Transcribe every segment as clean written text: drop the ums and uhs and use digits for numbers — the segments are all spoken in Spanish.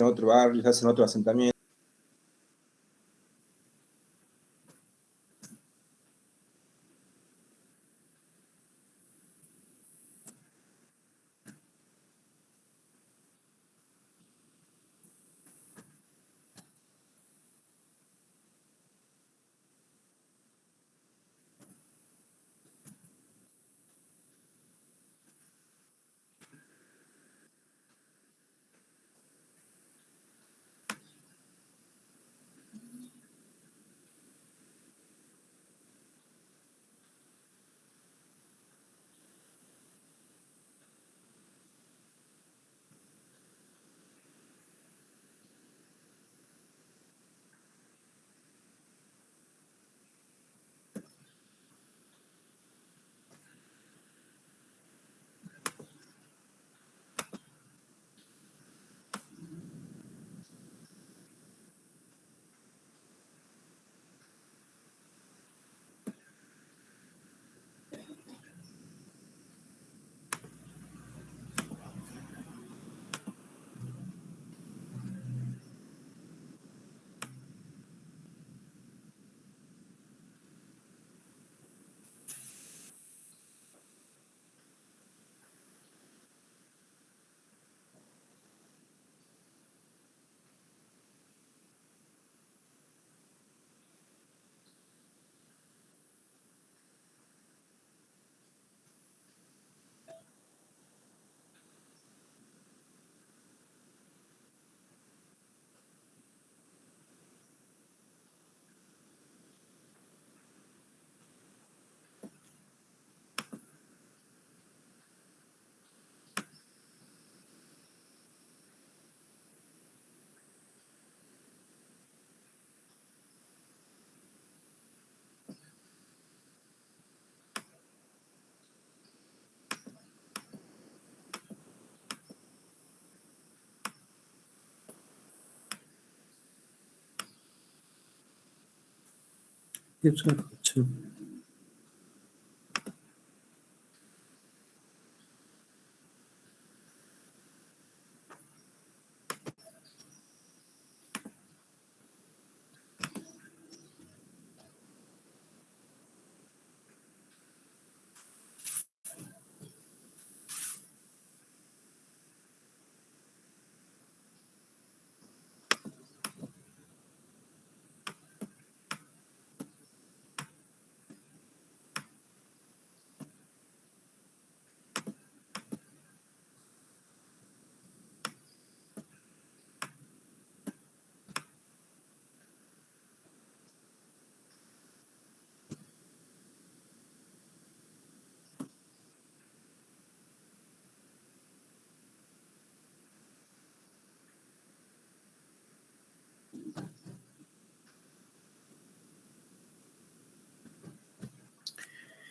en otro barrio, hacen otro asentamiento.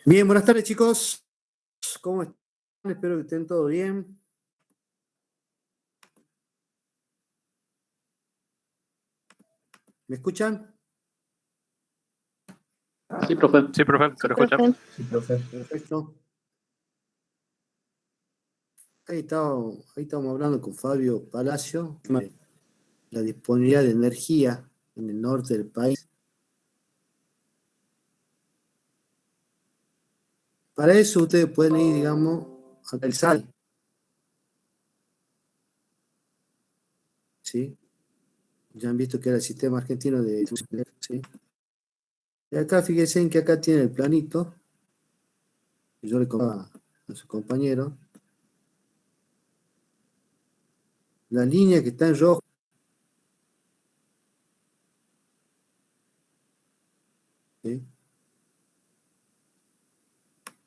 Bien, buenas tardes, chicos. ¿Cómo están? Espero que estén todos bien. ¿Me escuchan? Sí, profe. Sí, profe, se lo escucha. Sí, profe. Perfecto. Ahí estamos hablando con Fabio Palacio, la disponibilidad de energía en el norte del país. Para eso ustedes pueden ir, digamos, a el SAL. ¿Sí? Ya han visto que era el sistema argentino de... ¿sí? Y acá fíjense en que acá tiene el planito. Yo le contaba a su compañero. La línea que está en rojo. ¿Sí?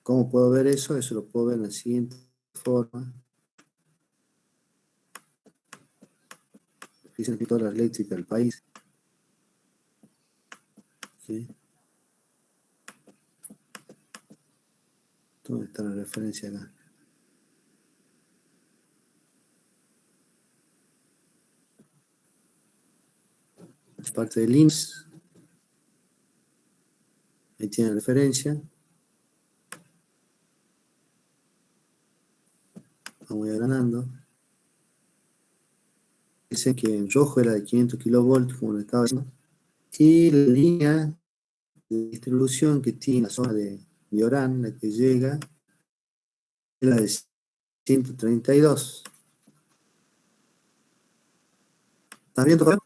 ¿Cómo puedo ver eso? Eso lo puedo ver en la siguiente forma. Fíjense aquí toda la eléctrica del país. ¿Sí? ¿Dónde está la referencia acá? Es parte del INS. Ahí tiene la referencia. Vamos a ir ganando. Dice que en rojo era de 500 kilovoltios, como lo estaba diciendo. Y la línea de distribución que tiene la zona de Orán, la que llega, es la de 132. ¿Estás viendo, Fabián?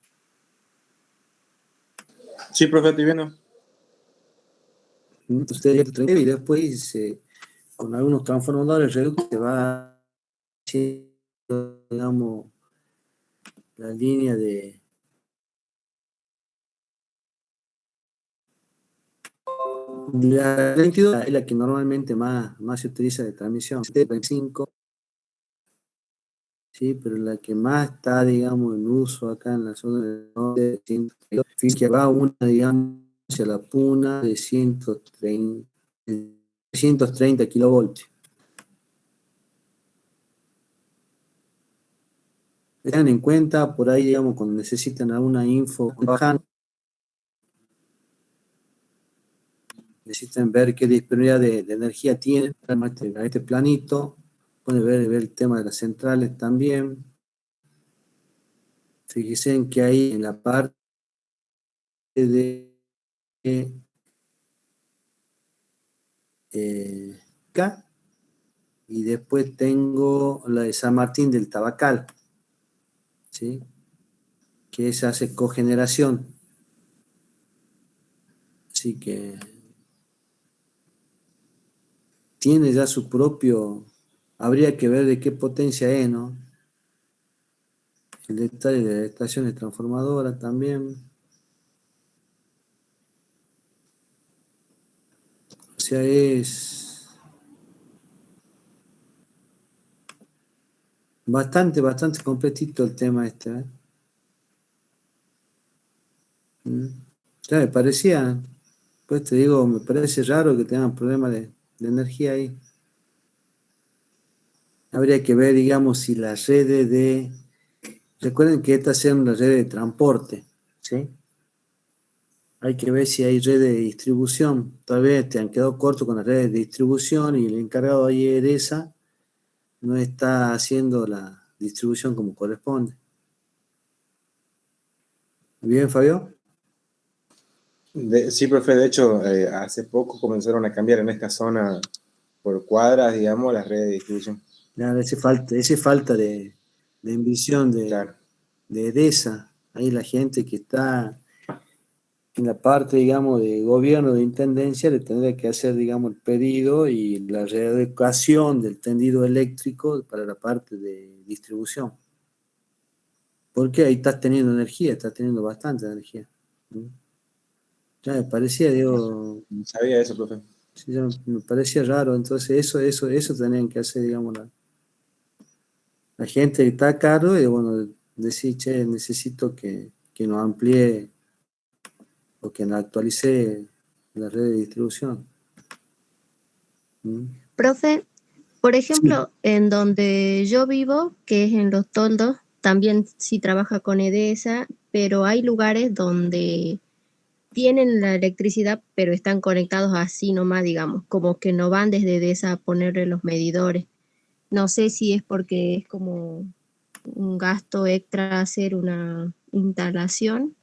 Sí, profe, estoy viendo. Usted llega a 30 y después con algunos transformadores reductores se va haciendo, digamos, la línea de la 22 es la que normalmente más se utiliza de transmisión, 25, sí, pero la que más está, digamos, en uso acá en la zona del norte, 132, que va una, digamos, hacia la puna de 130 kilovoltios. Tengan en cuenta, por ahí, digamos, cuando necesitan alguna info, necesitan ver qué disponibilidad de energía tienen a este planito, pueden ver el tema de las centrales también. Fíjense en que hay en la parte de acá, y después tengo la de San Martín del Tabacal, ¿sí? Que se hace cogeneración. Así que tiene ya su propio, habría que ver de qué potencia es, ¿no? El detalle de las estaciones transformadoras también. O sea, es bastante completito el tema este, ¿eh? Ya me parecía, pues te digo, me parece raro que tengan problemas de energía ahí. Habría que ver, digamos, si las redes de... Recuerden que estas son las redes de transporte, ¿sí? Hay que ver si hay redes de distribución. Tal vez te han quedado corto con las redes de distribución y el encargado ahí de esa no está haciendo la distribución como corresponde. ¿Bien, Fabio? Sí, profe, de hecho, hace poco comenzaron a cambiar en esta zona por cuadras, digamos, las redes de distribución. Nada, ese falta de ambición Claro. de EDESA. Ahí la gente que está en la parte, digamos, de gobierno, de intendencia, le tendría que hacer, digamos, el pedido y la readecuación del tendido eléctrico para la parte de distribución. Porque ahí estás teniendo energía, estás teniendo bastante energía. Ya me parecía, digo, No sabía eso, profe. sí, ya me parecía raro, entonces eso tenían que hacer, digamos, la gente que está a cargo y, bueno, decir, che, necesito que nos amplíe o que nos actualice la red de distribución. Profe, por Sí. ejemplo, en donde yo vivo, que es en Los Toldos, también sí trabaja con EDESA, pero hay lugares donde tienen la electricidad, pero están conectados así nomás, digamos, como que no van desde EDESA a ponerle los medidores. No sé si es porque es como un gasto extra hacer una instalación.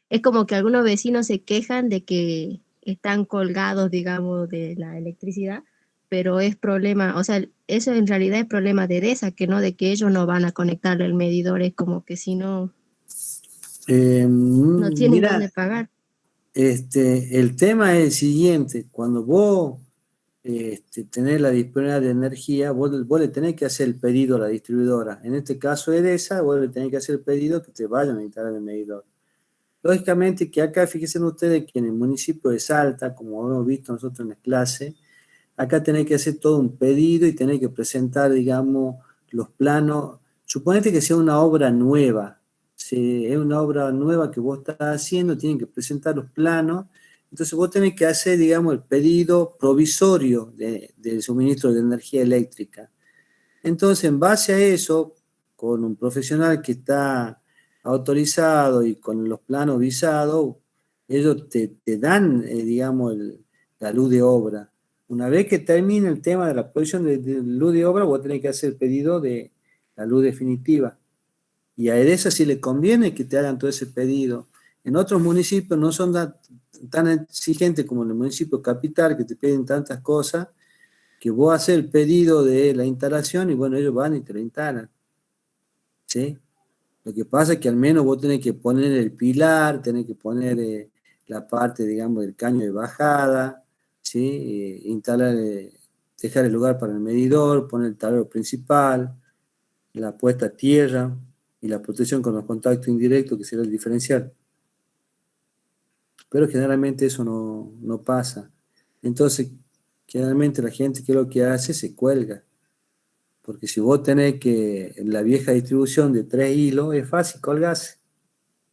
Es como que algunos vecinos se quejan de que están colgados, digamos, de la electricidad, pero es problema, o sea, eso en realidad es problema de EDESA, que no de que ellos no van a conectarle el medidor, es como que si no, no tienen dónde Mira, pagar. el tema es el siguiente, cuando vos tenés la disponibilidad de energía, vos le tenés que hacer el pedido a la distribuidora. En este caso EDESA, vos le tenés que hacer el pedido que te vayan a instalar el medidor. Lógicamente que acá, fíjense ustedes que en el municipio de Salta, como hemos visto nosotros en la clase, acá tenés que hacer todo un pedido y tenés que presentar, digamos, los planos. Suponete que sea una obra nueva. Si es una obra nueva que vos estás haciendo, tienen que presentar los planos. Entonces vos tenés que hacer, digamos, el pedido provisorio del suministro de energía eléctrica. Entonces, en base a eso, con un profesional que está autorizado y con los planos visados, ellos te dan, digamos, la luz de obra. Una vez que termine el tema de la provisión de luz de obra, vos tenés que hacer el pedido de la luz definitiva. Y a EDESA sí le conviene que te hagan todo ese pedido. En otros municipios no son tan exigentes como en el municipio capital, que te piden tantas cosas, que vos haces el pedido de la instalación y bueno, ellos van y te lo instalan. ¿Sí? Lo que pasa es que al menos vos tenés que poner el pilar, tenés que poner la parte, digamos, del caño de bajada, ¿sí? Instalar, dejar el lugar para el medidor, poner el tablero principal, la puesta a tierra y la protección con los contactos indirectos, que será el diferencial. Pero generalmente eso no pasa. Entonces, generalmente la gente, ¿qué es lo que hace? Se cuelga. Porque si vos tenés que, en la vieja distribución de 3 hilos, es fácil colgarse.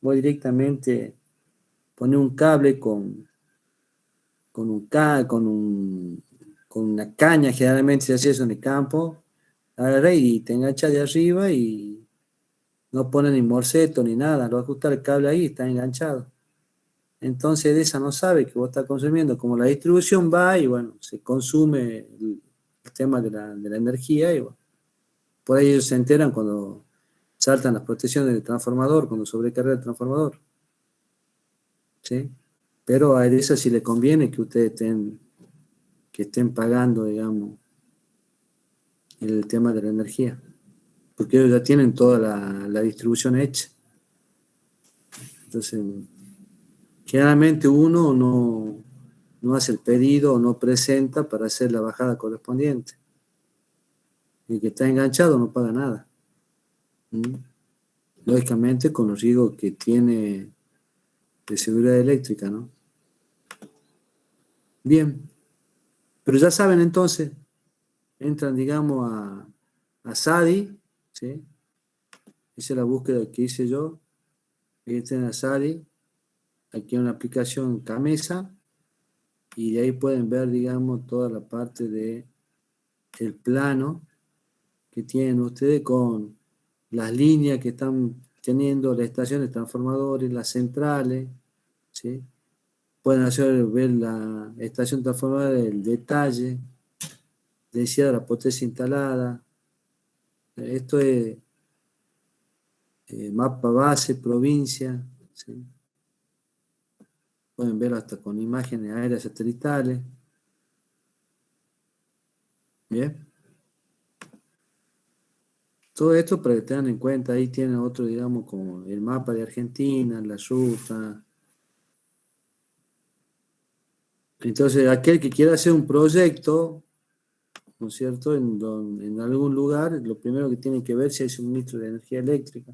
Vos directamente pones un cable con una caña, generalmente se hace eso en el campo, agarrás y te enganchas de arriba y no pones ni morseto ni nada, lo ajustas el cable ahí y está enganchado. Entonces EDESA no sabe que vos estás consumiendo, como la distribución va y bueno, se consume el tema de la energía y bueno, por ahí ellos se enteran cuando saltan las protecciones del transformador, cuando sobrecarga el transformador. ¿Sí? Pero a EDESA sí le conviene que ustedes estén pagando, digamos, el tema de la energía, porque ellos ya tienen toda la distribución hecha. Entonces, generalmente uno no hace el pedido o no presenta para hacer la bajada correspondiente. El que está enganchado no paga nada. Lógicamente con los riesgos que tiene de seguridad eléctrica, ¿no? Bien, pero ya saben entonces, entran, digamos, a SADI, ¿sí? Esa es la búsqueda que hice yo. Entran a SADI, aquí hay una aplicación Camesa, y de ahí pueden ver, digamos, toda la parte del plano que tienen ustedes con las líneas que están teniendo las estaciones transformadores, las centrales, ¿sí? Pueden ver la estación transformadora, el detalle, densidad de la potencia instalada. Esto es mapa base, provincia, ¿sí? Pueden verlo hasta con imágenes aéreas satelitales. Bien. Todo esto para que tengan en cuenta, ahí tienen otro, digamos, como el mapa de Argentina, la ruta. Entonces, aquel que quiera hacer un proyecto, ¿no es cierto?, en algún lugar, lo primero que tiene que ver si hay suministro de energía eléctrica.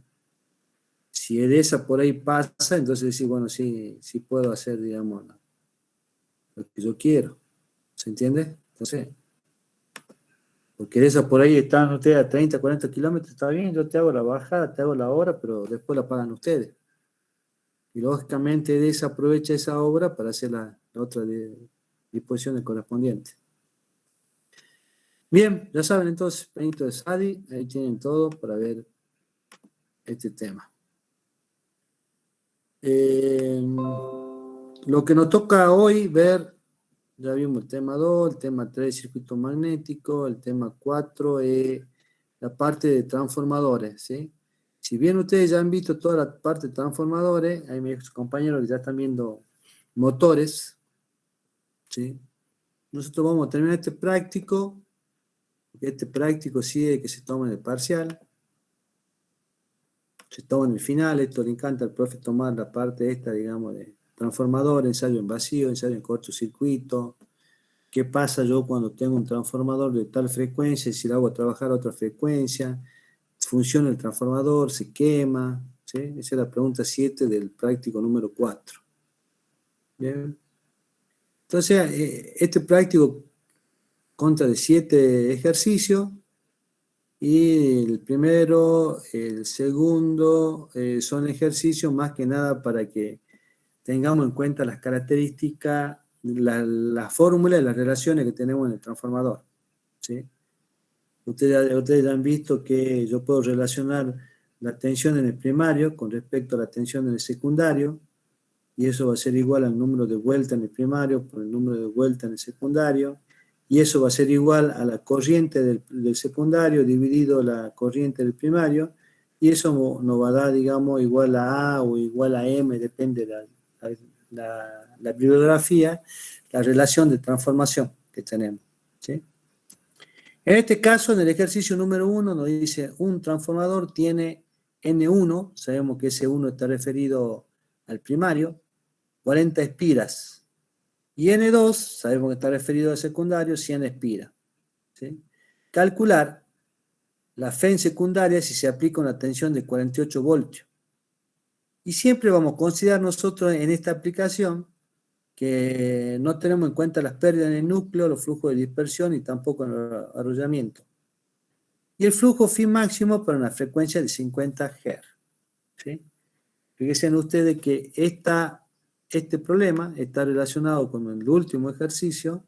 Si EDESA por ahí pasa, entonces decir, bueno, sí puedo hacer, digamos, lo que yo quiero. ¿Se entiende? Entonces, porque EDESA por ahí están ustedes a 30, 40 kilómetros, está bien, yo te hago la bajada, te hago la hora, pero después la pagan ustedes. Y lógicamente EDESA aprovecha esa obra para hacer la otra disposición correspondiente. Bien, ya saben entonces, planito de SADI, ahí tienen todo para ver este tema. Lo que nos toca hoy ver, ya vimos el tema 2, el tema 3, circuito magnético, el tema 4 es la parte de transformadores, ¿sí? Si bien ustedes ya han visto toda la parte de transformadores, hay mis compañeros que ya están viendo motores, ¿sí? Nosotros vamos a terminar este práctico sí es que se toma en el parcial, se toma en el final. Esto le encanta al profe tomar la parte esta, digamos, de transformador, ensayo en vacío, ensayo en cortocircuito. ¿Qué pasa yo cuando tengo un transformador de tal frecuencia y si lo hago trabajar a otra frecuencia? ¿Funciona el transformador? ¿Se quema? ¿Sí? Esa es la pregunta 7 del práctico número 4. Bien. Entonces, este práctico consta de 7 ejercicios y el primero, el segundo, son ejercicios más que nada para que tengamos en cuenta las características, la fórmula y las relaciones que tenemos en el transformador, ¿sí? Ustedes han visto que yo puedo relacionar la tensión en el primario con respecto a la tensión en el secundario, y eso va a ser igual al número de vueltas en el primario por el número de vueltas en el secundario, y eso va a ser igual a la corriente del secundario dividido la corriente del primario, y eso nos va a dar, digamos, igual a A o igual a M, depende de la bibliografía, la relación de transformación que tenemos, ¿sí? En este caso, en el ejercicio número 1, nos dice un transformador tiene N1, sabemos que ese 1 está referido al primario, 40 espiras. Y N2, sabemos que está referido al secundario, 100 espiras, ¿sí? Calcular la fe en secundaria si se aplica una tensión de 48 voltios. Y siempre vamos a considerar nosotros en esta aplicación que no tenemos en cuenta las pérdidas en el núcleo, los flujos de dispersión y tampoco en el arrollamiento. Y el flujo fin máximo para una frecuencia de 50 Hz. ¿Sí? Fíjense ustedes que este problema está relacionado con el último ejercicio,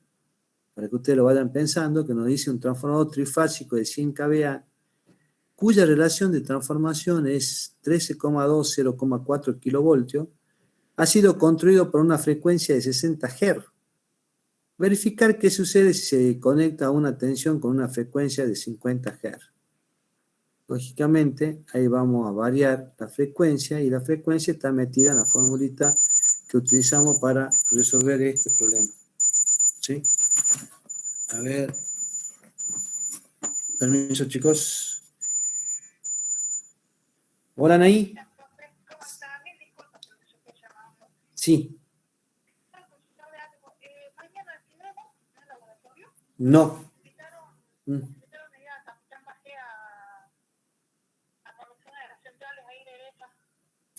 para que ustedes lo vayan pensando, que nos dice un transformador trifásico de 100 kVA, cuya relación de transformación es 13,2-0,4 kilovoltios, ha sido construido por una frecuencia de 60 Hz. Verificar qué sucede si se conecta a una tensión con una frecuencia de 50 Hz. Lógicamente, ahí vamos a variar la frecuencia y la frecuencia está metida en la formulita que utilizamos para resolver este problema. ¿Sí? A ver. Permiso, chicos. Hola, Anaí. Sí. No.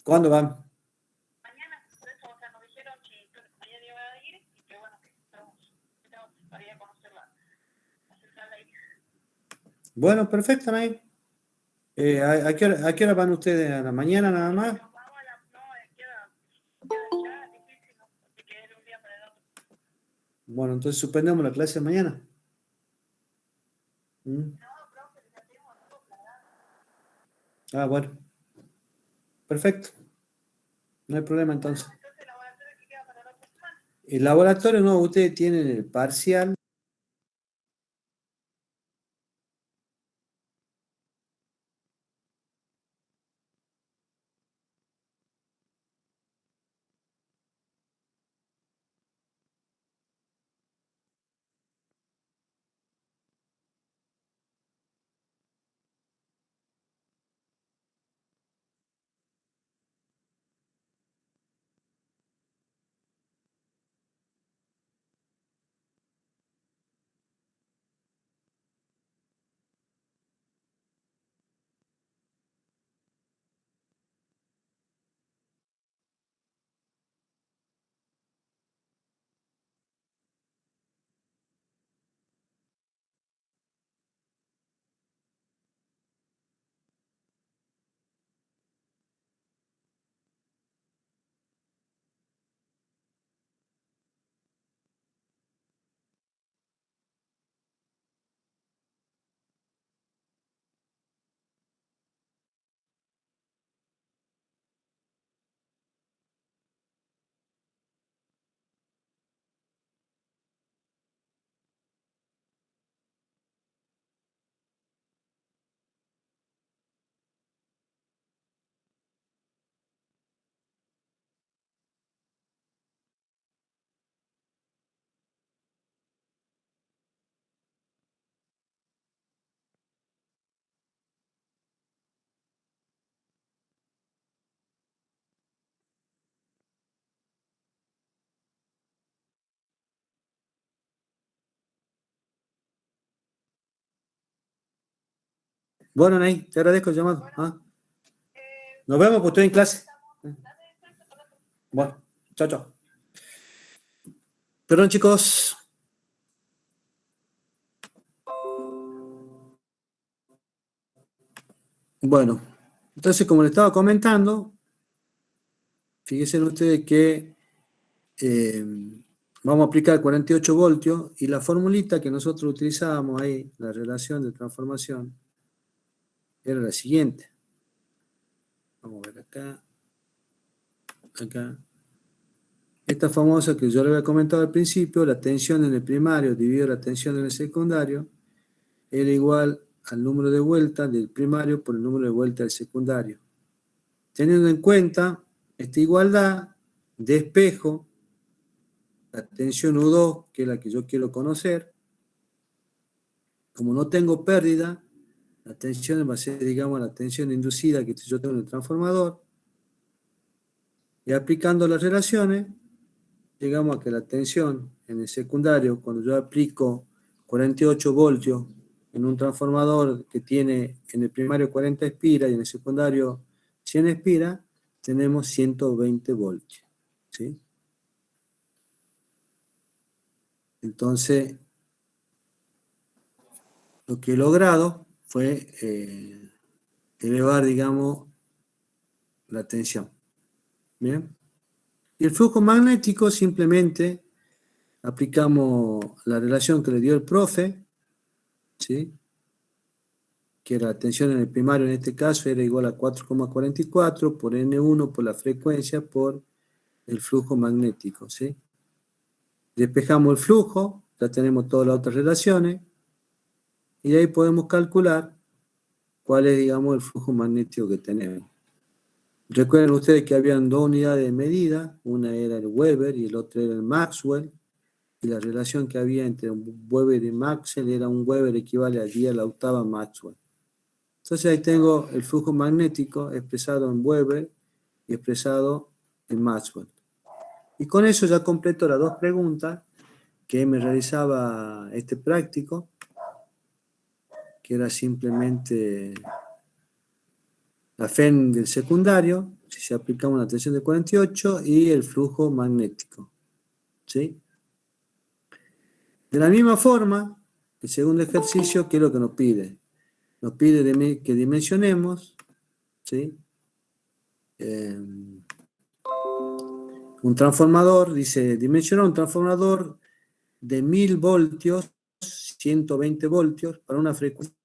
¿Cuándo van? Mañana, por eso, o sea, nos dijeron que mañana iban a ir y que bueno, que estamos para ir a conocer la central de ahí. Bueno, perfecto, Anaí. ¿A qué hora van ustedes? ¿A la mañana nada más? Bueno, entonces suspendemos la clase de mañana. Ah, bueno. Perfecto. No hay problema entonces. El laboratorio no, ustedes tienen el parcial. Bueno, Nay, te agradezco el llamado. ¿Ah? Nos vemos, pues estoy en clase. Bueno, chao, chao. Perdón, chicos. Bueno, entonces, como les estaba comentando, fíjense ustedes que vamos a aplicar 48 voltios y la formulita que nosotros utilizábamos ahí, la relación de transformación, era la siguiente. Vamos a ver acá. Acá. Esta famosa que yo le había comentado al principio, la tensión en el primario dividido la tensión en el secundario, era igual al número de vuelta del primario por el número de vuelta del secundario. Teniendo en cuenta esta igualdad, despejo la tensión U2, que es la que yo quiero conocer. Como no tengo pérdida, la tensión va a ser, digamos, la tensión inducida que yo tengo en el transformador. Y aplicando las relaciones, llegamos a que la tensión en el secundario, cuando yo aplico 48 voltios en un transformador que tiene en el primario 40 espiras y en el secundario 100 espiras, tenemos 120 voltios. ¿Sí? Entonces, lo que he logrado fue elevar, digamos, la tensión. ¿Bien? Y el flujo magnético simplemente aplicamos la relación que le dio el profe, ¿sí? Que la tensión en el primario en este caso era igual a 4,44 por N1 por la frecuencia por el flujo magnético, ¿sí? Despejamos el flujo, ya tenemos todas las otras relaciones, y de ahí podemos calcular cuál es, digamos, el flujo magnético que tenemos. Recuerden ustedes que habían dos unidades de medida, una era el Weber y el otro era el Maxwell, y la relación que había entre un Weber y Maxwell era un Weber equivale a 10 a la octava Maxwell. Entonces ahí tengo el flujo magnético expresado en Weber y expresado en Maxwell. Y con eso ya completo las dos preguntas que me realizaba este práctico, que era simplemente la FEN del secundario, si se aplicaba una tensión de 48, y el flujo magnético. ¿Sí? De la misma forma, el segundo ejercicio, ¿qué es lo que nos pide? Nos pide que dimensionemos, ¿sí? Un transformador, dice, dimensionar un transformador de 1000 voltios, 120 voltios, para una frecuencia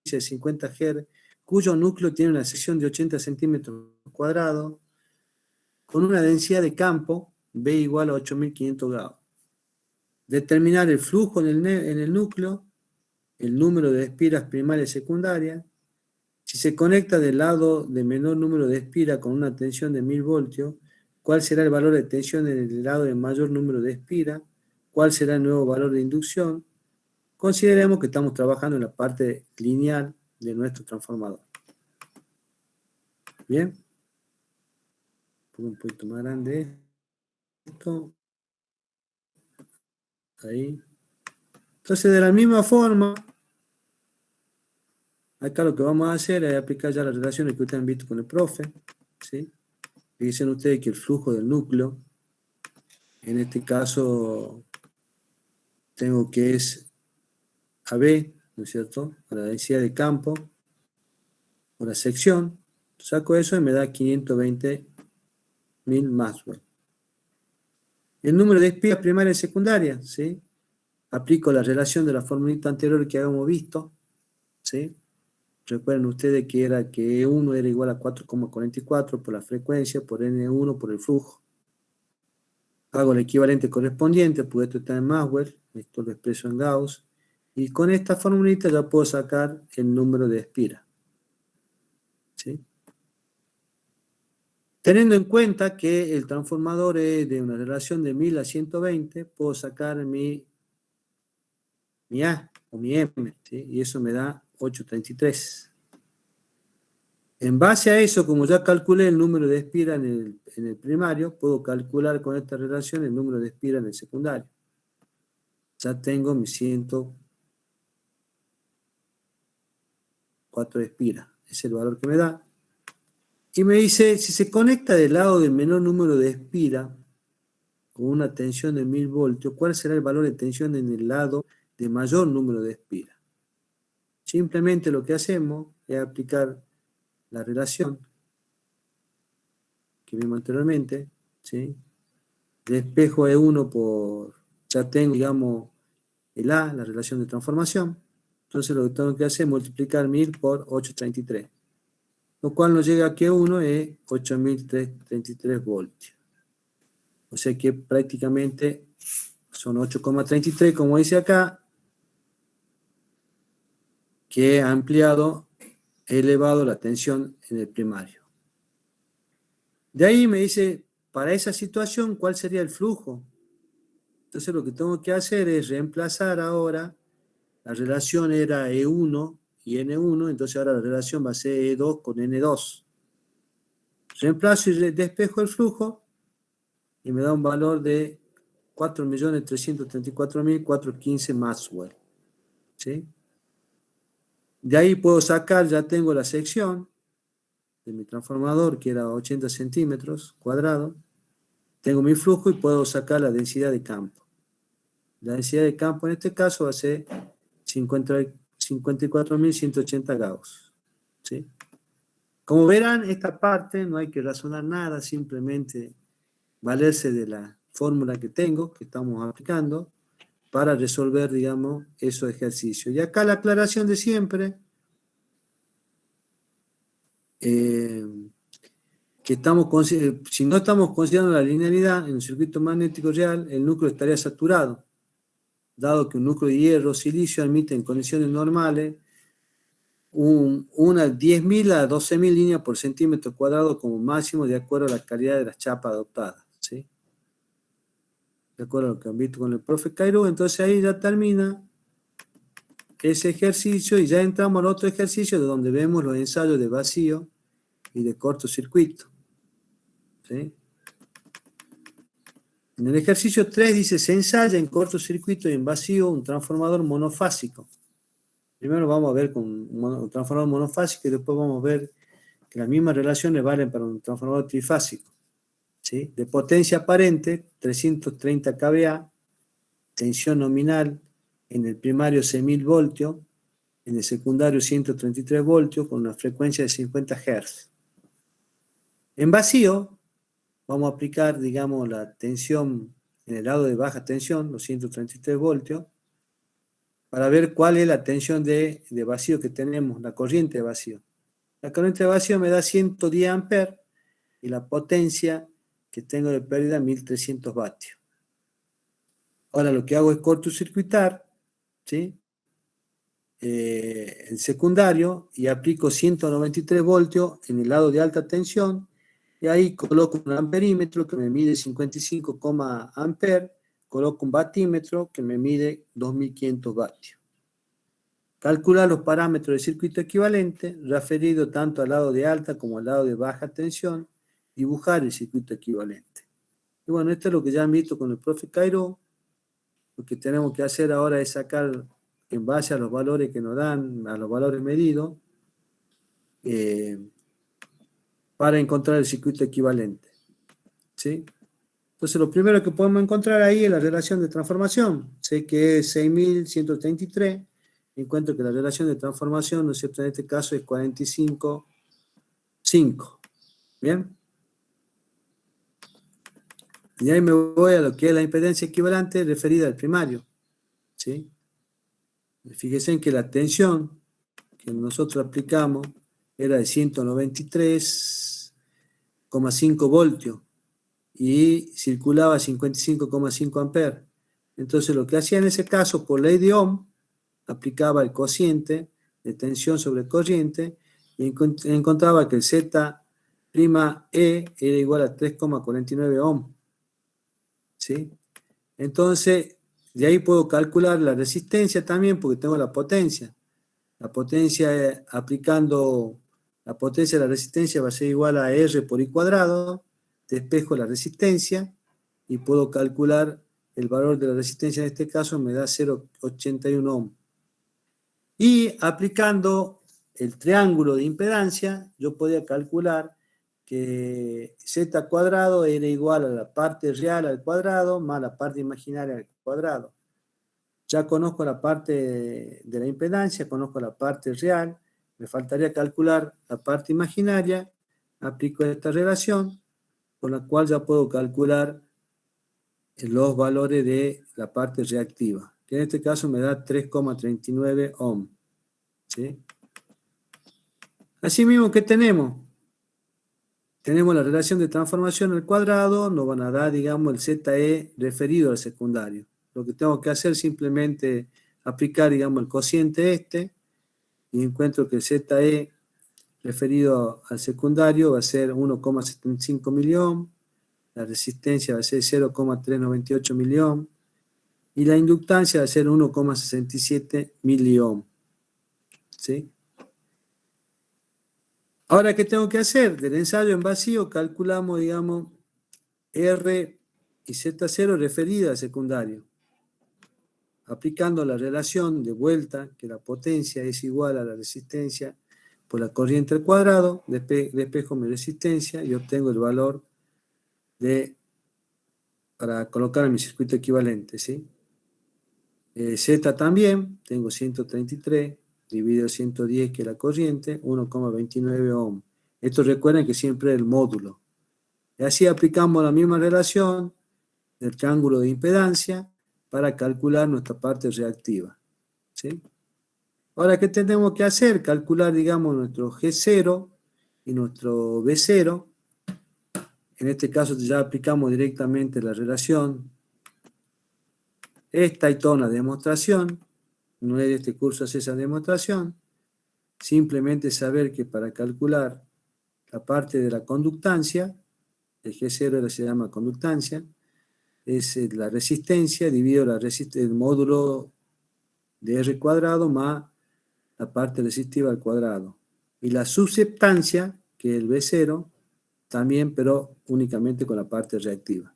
de 50 Hz, cuyo núcleo tiene una sección de 80 centímetros cuadrados, con una densidad de campo B igual a 8500 grados. Determinar el flujo en el núcleo, el número de espiras primarias y secundarias. Si se conecta del lado de menor número de espiras con una tensión de 1000 voltios, ¿cuál será el valor de tensión en el lado de mayor número de espiras? ¿Cuál será el nuevo valor de inducción? Consideremos que estamos trabajando en la parte lineal de nuestro transformador. Bien. Pongo un poquito más grande esto. Ahí. Entonces, de la misma forma, acá lo que vamos a hacer es aplicar ya las relaciones que ustedes han visto con el profe. ¿Sí? Dicen ustedes que el flujo del núcleo, en este caso, tengo que es AB, ¿no es cierto? A la densidad de campo, o la sección. Saco eso y me da 520.000 Maxwell. El número de espiras primarias y secundarias, ¿sí? Aplico la relación de la formulita anterior que habíamos visto, ¿sí? Recuerden ustedes que era que E1 era igual a 4,44 por la frecuencia, por N1 por el flujo. Hago el equivalente correspondiente, pues esto está en Maxwell, esto lo expreso en Gauss, y con esta formulita ya puedo sacar el número de espiras. ¿Sí? Teniendo en cuenta que el transformador es de una relación de 1000 a 120, puedo sacar mi A o mi M, ¿sí? Y eso me da 833. En base a eso, como ya calculé el número de espiras en el primario, puedo calcular con esta relación el número de espiras en el secundario. Ya tengo mis 104 espiras. Ese es el valor que me da. Y me dice, si se conecta del lado del menor número de espiras, con una tensión de 1000 voltios, ¿cuál será el valor de tensión en el lado de mayor número de espiras? Simplemente lo que hacemos es aplicar la relación que vimos anteriormente, ¿sí? Despejo E1 por, ya tengo, digamos, el A, la relación de transformación. Entonces lo que tengo que hacer es multiplicar 1000 por 833. Lo cual nos llega a que E1 es 8033 voltios. O sea que prácticamente son 8,33, como dice acá. que he ampliado, he elevado la tensión en el primario. De ahí me dice, para esa situación, ¿cuál sería el flujo? Entonces lo que tengo que hacer es reemplazar ahora, la relación era E1 y N1, entonces ahora la relación va a ser E2 con N2. Reemplazo y despejo el flujo y me da un valor de 4.334.415 Maxwell. ¿Sí? De ahí puedo sacar, ya tengo la sección de mi transformador, que era 80 centímetros cuadrados. Tengo mi flujo y puedo sacar la densidad de campo. La densidad de campo en este caso va a ser 54.180 Gauss. ¿Sí? Como verán, esta parte no hay que razonar nada, simplemente valerse de la fórmula que tengo, que estamos aplicando, para resolver, digamos, esos ejercicios. Y acá la aclaración de siempre, que si no estamos considerando la linealidad en un circuito magnético real, el núcleo estaría saturado, dado que un núcleo de hierro silicio emite en condiciones normales una 10.000 a 12.000 líneas por centímetro cuadrado como máximo, de acuerdo a la calidad de las chapas adoptadas. ¿Sí? De acuerdo a lo que han visto con el profe Cairo. Entonces ahí ya termina ese ejercicio y ya entramos al otro ejercicio de donde vemos los ensayos de vacío y de cortocircuito. ¿Sí? En el ejercicio 3 dice, se ensaya en cortocircuito y en vacío un transformador monofásico. Primero vamos a ver con un transformador monofásico y después vamos a ver que las mismas relaciones valen para un transformador trifásico. ¿Sí? De potencia aparente, 330 kVA, tensión nominal en el primario 6.000 voltios, en el secundario 133 voltios, con una frecuencia de 50 Hz. En vacío, vamos a aplicar, digamos, la tensión en el lado de baja tensión, los 133 voltios, para ver cuál es la tensión de vacío que tenemos, la corriente de vacío. La corriente de vacío me da 110 amperes y la potencia que tengo de pérdida 1.300 vatios. Ahora lo que hago es cortocircuitar, ¿sí? El secundario y aplico 193 voltios en el lado de alta tensión y ahí coloco un amperímetro que me mide 55, amperes, coloco un batímetro que me mide 2.500 vatios. Calcular los parámetros del circuito equivalente referido tanto al lado de alta como al lado de baja tensión, dibujar el circuito equivalente. Y bueno, esto es lo que ya han visto con el profe Cairo. Lo que tenemos que hacer ahora es sacar, en base a los valores que nos dan, a los valores medidos, para encontrar el circuito equivalente. ¿Sí? Entonces, lo primero que podemos encontrar ahí es la relación de transformación. Sé que es 6.133. Encuentro que la relación de transformación, ¿no es cierto?, en este caso es 45,5. ¿Bien? Y ahí me voy a lo que es la impedancia equivalente referida al primario. ¿Sí? Fíjense en que la tensión que nosotros aplicamos era de 193,5 voltios y circulaba 55,5 amperes. Entonces lo que hacía en ese caso, por ley de Ohm, aplicaba el cociente de tensión sobre corriente y encontraba que el Z' E era igual a 3,49 ohm. ¿Sí? Entonces, de ahí puedo calcular la resistencia también porque tengo la potencia. La potencia, aplicando la potencia de la resistencia va a ser igual a R por I cuadrado. Despejo la resistencia y puedo calcular el valor de la resistencia, en este caso me da 0,81 ohm. Y aplicando el triángulo de impedancia, yo podía calcular que Z cuadrado era igual a la parte real al cuadrado más la parte imaginaria al cuadrado. Ya conozco la parte de la impedancia, conozco la parte real, me faltaría calcular la parte imaginaria, aplico esta relación, con la cual ya puedo calcular los valores de la parte reactiva, que en este caso me da 3,39 ohm. ¿Sí? Asimismo, ¿qué tenemos? Tenemos la relación de transformación al cuadrado, nos van a dar, digamos, el ZE referido al secundario. Lo que tengo que hacer es simplemente aplicar, digamos, el cociente y encuentro que el ZE referido al secundario va a ser 1,75 miliohms, la resistencia va a ser 0,398 miliohms, y la inductancia va a ser 1,67 miliohms. ¿Sí? Ahora, ¿qué tengo que hacer? Del ensayo en vacío calculamos, digamos, R y Z0 referida al secundario, aplicando la relación de vuelta, que la potencia es igual a la resistencia por la corriente al cuadrado, despejo mi resistencia y obtengo el valor para colocar en mi circuito equivalente, ¿sí? Z también, tengo 133, dividido 110, que es la corriente, 1,29 ohm. Esto recuerden que siempre es el módulo. Y así aplicamos la misma relación del triángulo de impedancia para calcular nuestra parte reactiva, ¿sí? Ahora, ¿qué tenemos que hacer? Calcular, digamos, nuestro G0 y nuestro B0. En este caso ya aplicamos directamente la relación. Esta y toda una demostración. No es de este curso hacer esa demostración. Simplemente saber que para calcular la parte de la conductancia, el G0 se llama conductancia, es la resistencia dividido el módulo de R cuadrado más la parte resistiva al cuadrado. Y la susceptancia, que es el B0, también, pero únicamente con la parte reactiva.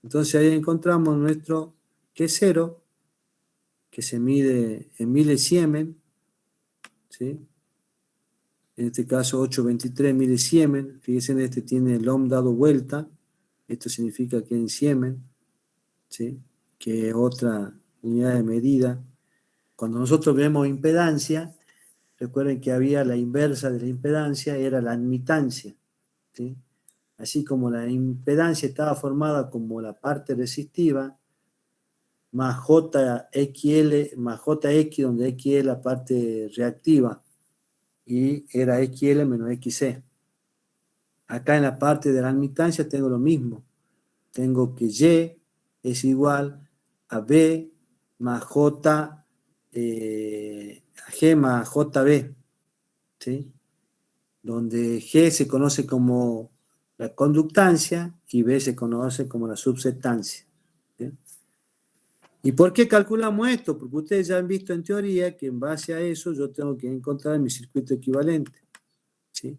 Entonces ahí encontramos nuestro G0, que se mide en milesiemens, ¿sí? En este caso 823 milesiemens. Fíjense, en este tiene el ohm dado vuelta. Esto significa que en siemens, ¿sí? Que es otra unidad de medida. Cuando nosotros vemos impedancia, recuerden que había la inversa de la impedancia, era la admitancia, ¿sí? Así como la impedancia estaba formada como la parte resistiva, más JXL, más JX, donde X es la parte reactiva, y era XL menos XC. Acá en la parte de la admitancia tengo lo mismo. Tengo que Y es igual a B más J, G más JB, ¿sí? Donde G se conoce como la conductancia y B se conoce como la susceptancia, ¿sí? ¿Y por qué calculamos esto? Porque ustedes ya han visto en teoría que en base a eso yo tengo que encontrar mi circuito equivalente, ¿sí?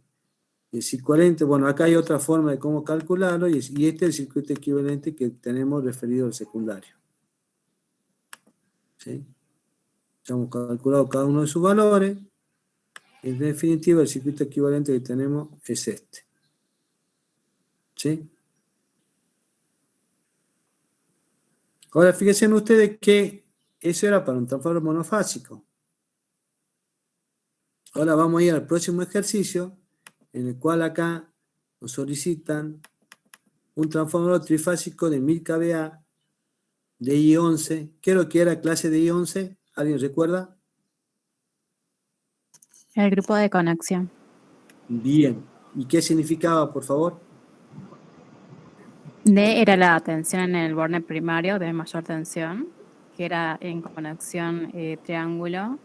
Y el circuito, bueno, acá hay otra forma de cómo calcularlo y este es el circuito equivalente que tenemos referido al secundario, ¿sí? Ya hemos calculado cada uno de sus valores. En definitiva, el circuito equivalente que tenemos es este, ¿sí? Ahora, fíjense ustedes que eso era para un transformador monofásico. Ahora vamos a ir al próximo ejercicio, en el cual acá nos solicitan un transformador trifásico de 1000 kVA de I11. ¿Qué es lo que era clase de I11? ¿Alguien recuerda? El grupo de conexión. Bien. ¿Y qué significaba, por favor? D era la tensión en el borne primario de mayor tensión, que era en conexión triángulo.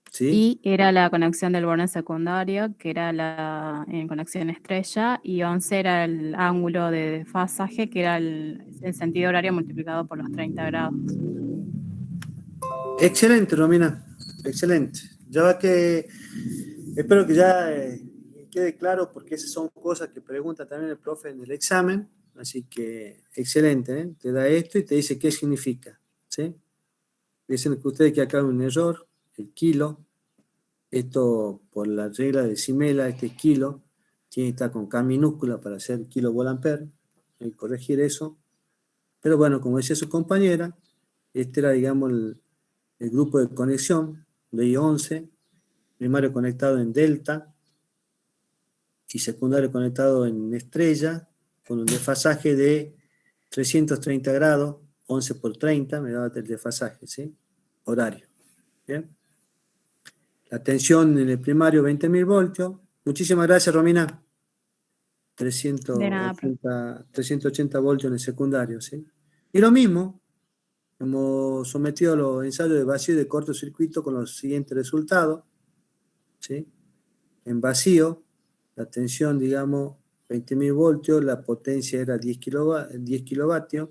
¿Sí? Y era la conexión del borne secundario, que era en conexión estrella. Y 11 era el ángulo de desfasaje, que era el sentido horario multiplicado por los 30 grados. Excelente, Romina. Excelente. Ya va que... Espero que ya quede claro, porque esas son cosas que pregunta también el profe en el examen. Así que, excelente, ¿eh? Te da esto y te dice qué significa, ¿sí? Dicen que ustedes que acá hay un error, el kilo. Esto, por la regla de Simela, este es kilo. Tiene que estar con K minúscula para ser kilovolt-ampere. Hay que corregir eso. Pero bueno, como decía su compañera, este era, digamos, el grupo de conexión de I11, primario conectado en delta y secundario conectado en estrella, con un desfasaje de 330 grados, 11 por 30, me daba el desfasaje, ¿sí? Horario. ¿Bien? La tensión en el primario, 20.000 voltios. Muchísimas gracias, Romina. De nada, 380 voltios en el secundario, ¿sí? Y lo mismo, Hemos sometido los ensayos de vacío y de cortocircuito con los siguientes resultados. ¿Sí? En vacío, la tensión, digamos, 20.000 voltios, la potencia era 10 kilovatios.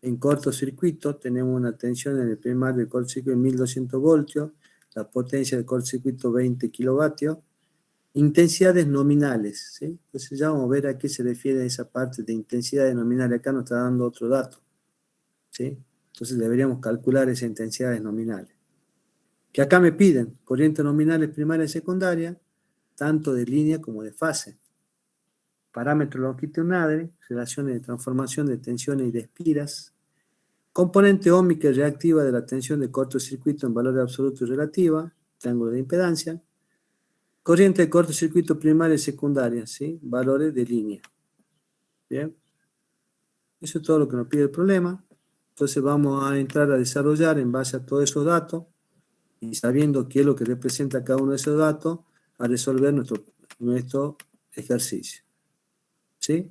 En cortocircuito tenemos una tensión en el primario del cortocircuito de 1200 voltios, la potencia del cortocircuito 20 kilovatios. Intensidades nominales, ¿sí? Entonces ya vamos a ver a qué se refiere esa parte de intensidades nominales. Acá nos está dando otro dato, ¿sí? Entonces deberíamos calcular esas intensidades nominales. Que acá me piden corrientes nominales primaria y secundaria, tanto de línea como de fase. Parámetros longitudinales, relaciones de transformación de tensiones y de espiras, componente óhmica y reactiva de la tensión de cortocircuito en valores absolutos y relativa, triángulo de impedancia, corriente de cortocircuito primaria y secundaria, ¿sí? Valores de línea. Bien. Eso es todo lo que nos pide el problema. Entonces vamos a entrar a desarrollar en base a todos esos datos y sabiendo qué es lo que representa cada uno de esos datos, a resolver nuestro ejercicio. ¿Sí?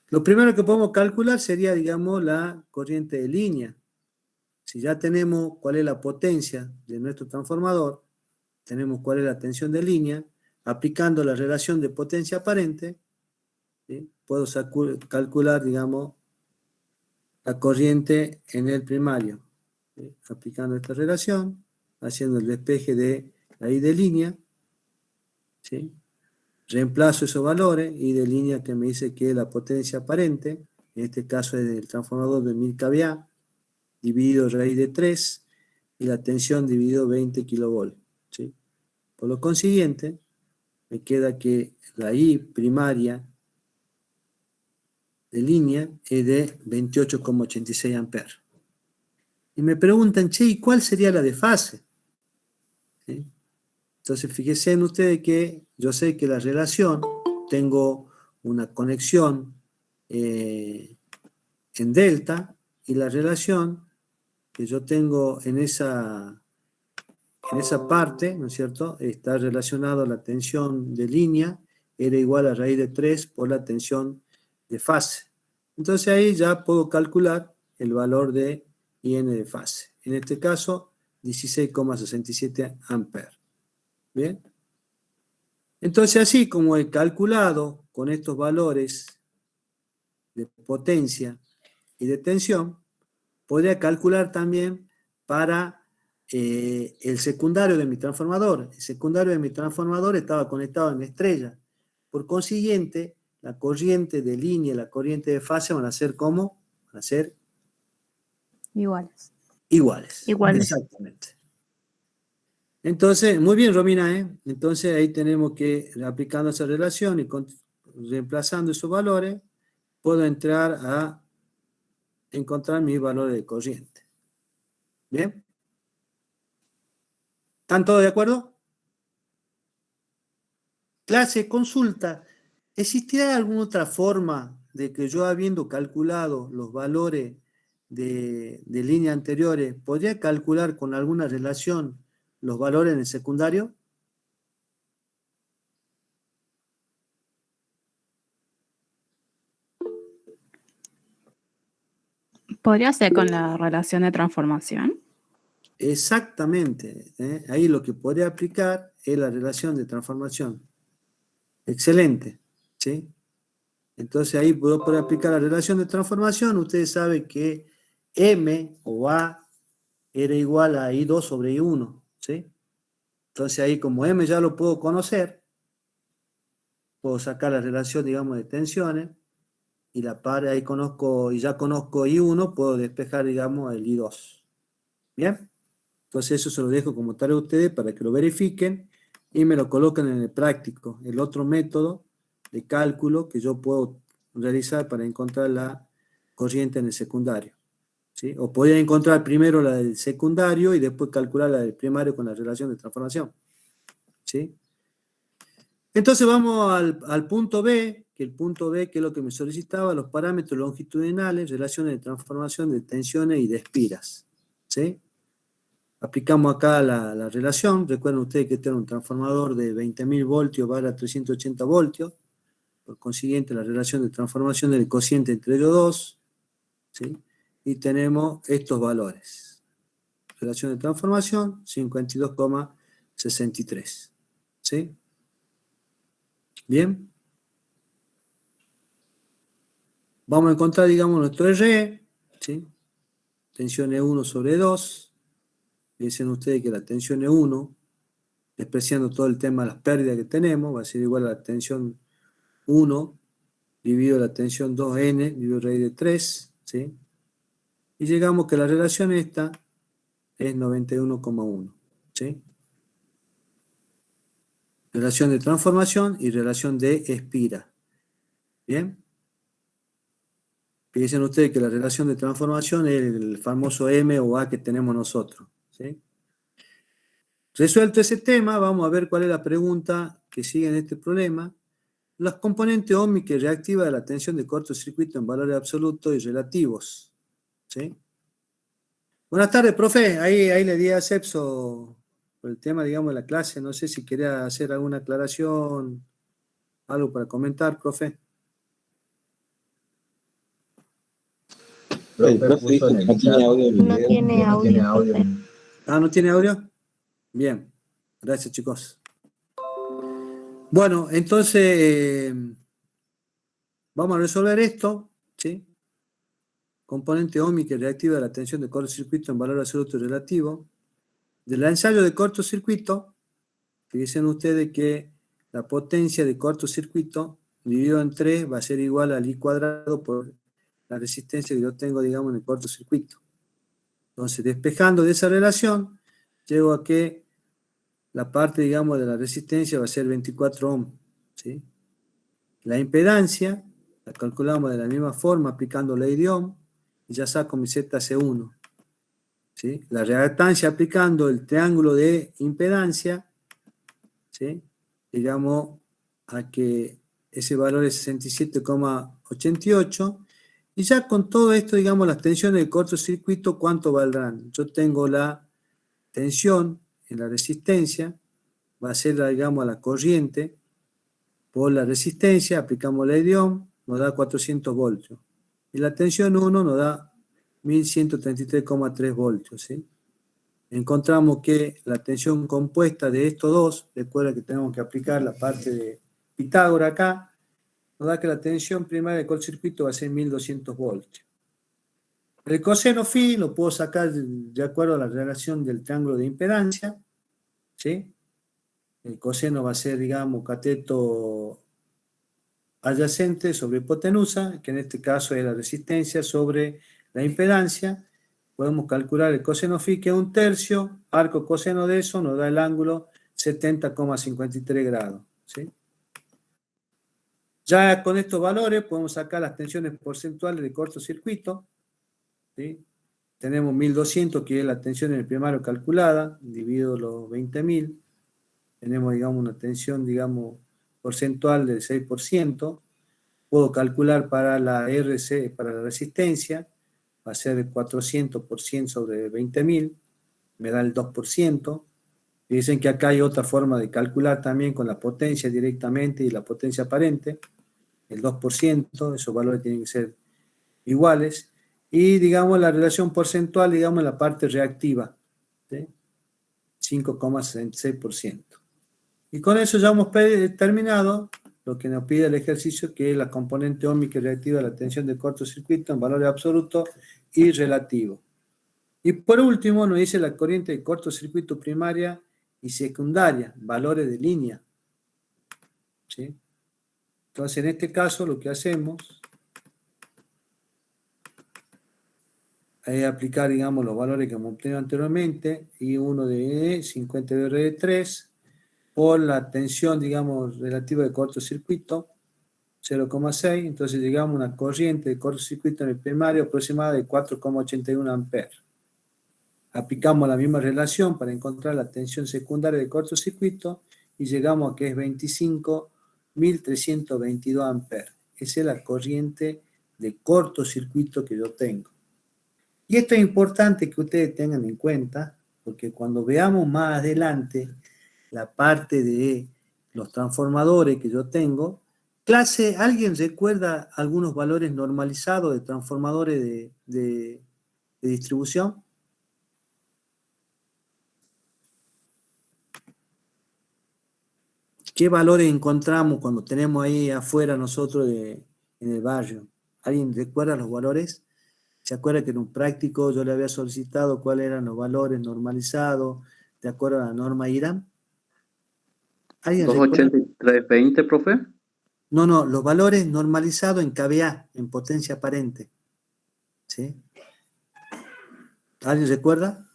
Lo primero que podemos calcular sería, digamos, la corriente de línea. Si ya tenemos cuál es la potencia de nuestro transformador, tenemos cuál es la tensión de línea, aplicando la relación de potencia aparente, ¿sí? Puedo calcular, digamos, la corriente en el primario, ¿sí? Aplicando esta relación, haciendo el despeje de la I de línea, ¿sí? Reemplazo esos valores, I de línea que me dice que es la potencia aparente, en este caso es del transformador de 1000 kVA, dividido raíz de 3, y la tensión dividido 20 kV, ¿sí? Por lo consiguiente, me queda que la I primaria de línea es de 28,86 amperes. Y me preguntan, che, ¿y cuál sería la de fase? ¿Sí? Entonces, fíjense en ustedes que yo sé que la relación, tengo una conexión en delta, y la relación que yo tengo en esa parte, ¿no es cierto?, está relacionado a la tensión de línea, era igual a raíz de 3 por la tensión de fase. Entonces ahí ya puedo calcular el valor de IN de fase. En este caso, 16,67 amperes. ¿Bien? Entonces así como he calculado con estos valores de potencia y de tensión, podría calcular también para el secundario de mi transformador. El secundario de mi transformador estaba conectado en estrella. Por consiguiente, la corriente de línea y la corriente de fase van a ser ¿cómo? Van a ser Iguales. iguales. Iguales. Exactamente. Entonces, muy bien, Romina, ¿eh? Entonces ahí tenemos que, aplicando esa relación y reemplazando esos valores, puedo entrar a encontrar mis valores de corriente. ¿Bien? ¿Están todos de acuerdo? Clase, consulta. ¿Existirá alguna otra forma de que yo, habiendo calculado los valores de línea anteriores, podría calcular con alguna relación los valores en el secundario? ¿Podría ser con la relación de transformación? Exactamente. Ahí lo que podría aplicar es la relación de transformación. Excelente. ¿Sí? Entonces ahí puedo poder aplicar la relación de transformación. Ustedes saben que M o A era igual a I2 sobre I1. ¿Sí? Entonces ahí, como M ya lo puedo conocer, puedo sacar la relación, digamos, de tensiones, y la par ahí conozco, y ya conozco I1, puedo despejar, digamos, el I2. ¿Bien? Entonces eso se lo dejo como tarea a ustedes para que lo verifiquen y me lo coloquen en el práctico. El otro método de cálculo que yo puedo realizar para encontrar la corriente en el secundario, ¿sí? O podría encontrar primero la del secundario y después calcular la del primario con la relación de transformación, ¿sí? Entonces vamos al punto B, que el punto B, que es lo que me solicitaba, los parámetros longitudinales, relaciones de transformación de tensiones y de espiras, ¿sí? Aplicamos acá la relación. Recuerden ustedes que este era un transformador de 20.000 voltios para 380 voltios. Por consiguiente, la relación de transformación del cociente entre ellos dos, ¿sí? y tenemos estos valores. Relación de transformación, 52,63. ¿Sí? Bien. Vamos a encontrar, digamos, nuestro RE, ¿sí? Tensión E1 sobre 2. Dicen ustedes que la tensión E1, despreciando todo el tema de las pérdidas que tenemos, va a ser igual a la tensión 1 dividido la tensión 2N dividido raíz de 3, ¿sí? Y llegamos que la relación esta es 91,1, ¿sí? Relación de transformación y relación de espira. ¿Bien? Fíjense ustedes que la relación de transformación es el famoso M o A que tenemos nosotros, ¿sí? Resuelto ese tema, vamos a ver cuál es la pregunta que sigue en este problema. Las componentes óhmicas y reactivas de la tensión de cortocircuito en valores absolutos y relativos, ¿sí? Buenas tardes, profe. Ahí le di a Cepso por el tema, digamos, de la clase. No sé si quería hacer alguna aclaración, algo para comentar, profe. El profe dijo que no tiene audio en el No video. tiene audio, profe. Ah, ¿no tiene audio? Bien. Gracias, chicos. Bueno, entonces vamos a resolver esto, ¿sí? Componente óhmica y reactiva de la tensión de cortocircuito en valor absoluto y relativo. Del ensayo de cortocircuito, fíjense ustedes que la potencia de cortocircuito dividido en 3 va a ser igual al I cuadrado por la resistencia que yo tengo, digamos, en el cortocircuito. Entonces, despejando de esa relación, llego a que la parte, digamos, de la resistencia va a ser 24 ohms, ¿sí? La impedancia la calculamos de la misma forma aplicando ley de Ohm y ya saco mi ZC1, ¿sí? La reactancia aplicando el triángulo de impedancia, ¿sí? Digamos a que ese valor es 67,88 y ya con todo esto, digamos, las tensiones del cortocircuito, ¿cuánto valdrán? Yo tengo la tensión en la resistencia, va a ser, digamos, la corriente por la resistencia, aplicamos la ley de Ohm, nos da 400 voltios. Y la tensión 1 nos da 1133,3 voltios, ¿sí? Encontramos que la tensión compuesta de estos dos, recuerda que tenemos que aplicar la parte de Pitágoras acá, nos da que la tensión primaria del cortocircuito va a ser 1200 voltios. El coseno phi lo puedo sacar de acuerdo a la relación del triángulo de impedancia, ¿sí? El coseno va a ser, digamos, cateto adyacente sobre hipotenusa, que en este caso es la resistencia sobre la impedancia. Podemos calcular el coseno phi, que es 1/3, arco coseno de eso nos da el ángulo 70,53 grados, ¿sí? Ya con estos valores podemos sacar las tensiones porcentuales de cortocircuito, ¿sí? Tenemos 1200, que es la tensión en el primario calculada, dividido los 20.000. Tenemos, digamos, una tensión, digamos, porcentual del 6%. Puedo calcular para la RC, para la resistencia, va a ser de 400% sobre 20.000, me da el 2%. Y dicen que acá hay otra forma de calcular también con la potencia directamente y la potencia aparente, el 2%, esos valores tienen que ser iguales. Y, digamos, la relación porcentual, digamos, en la parte reactiva, ¿sí? 5,66%. Y con eso ya hemos terminado lo que nos pide el ejercicio, que es la componente óhmica y reactiva de la tensión de cortocircuito en valores absolutos y relativos. Y por último nos dice la corriente de cortocircuito primaria y secundaria, valores de línea, ¿sí? Entonces, en este caso, lo que hacemos es aplicar, digamos, los valores que hemos obtenido anteriormente, I1 de 50 de R de 3, por la tensión, digamos, relativa de cortocircuito, 0,6, entonces llegamos a una corriente de cortocircuito en el primario aproximada de 4,81 amperes. Aplicamos la misma relación para encontrar la tensión secundaria de cortocircuito y llegamos a que es 25.322 amperes. Esa es la corriente de cortocircuito que yo tengo. Y esto es importante que ustedes tengan en cuenta, porque cuando veamos más adelante la parte de los transformadores que yo tengo, clase, ¿alguien recuerda algunos valores normalizados de transformadores de de distribución? ¿Qué valores encontramos cuando tenemos ahí afuera nosotros en el barrio? ¿Alguien recuerda los valores? ¿Se acuerda que en un práctico yo le había solicitado cuáles eran los valores normalizados de acuerdo a la norma IRAM? ¿Alguien recuerda? 283.20, profe. No, los valores normalizados en kVA, en potencia aparente. ¿Sí? ¿Alguien recuerda?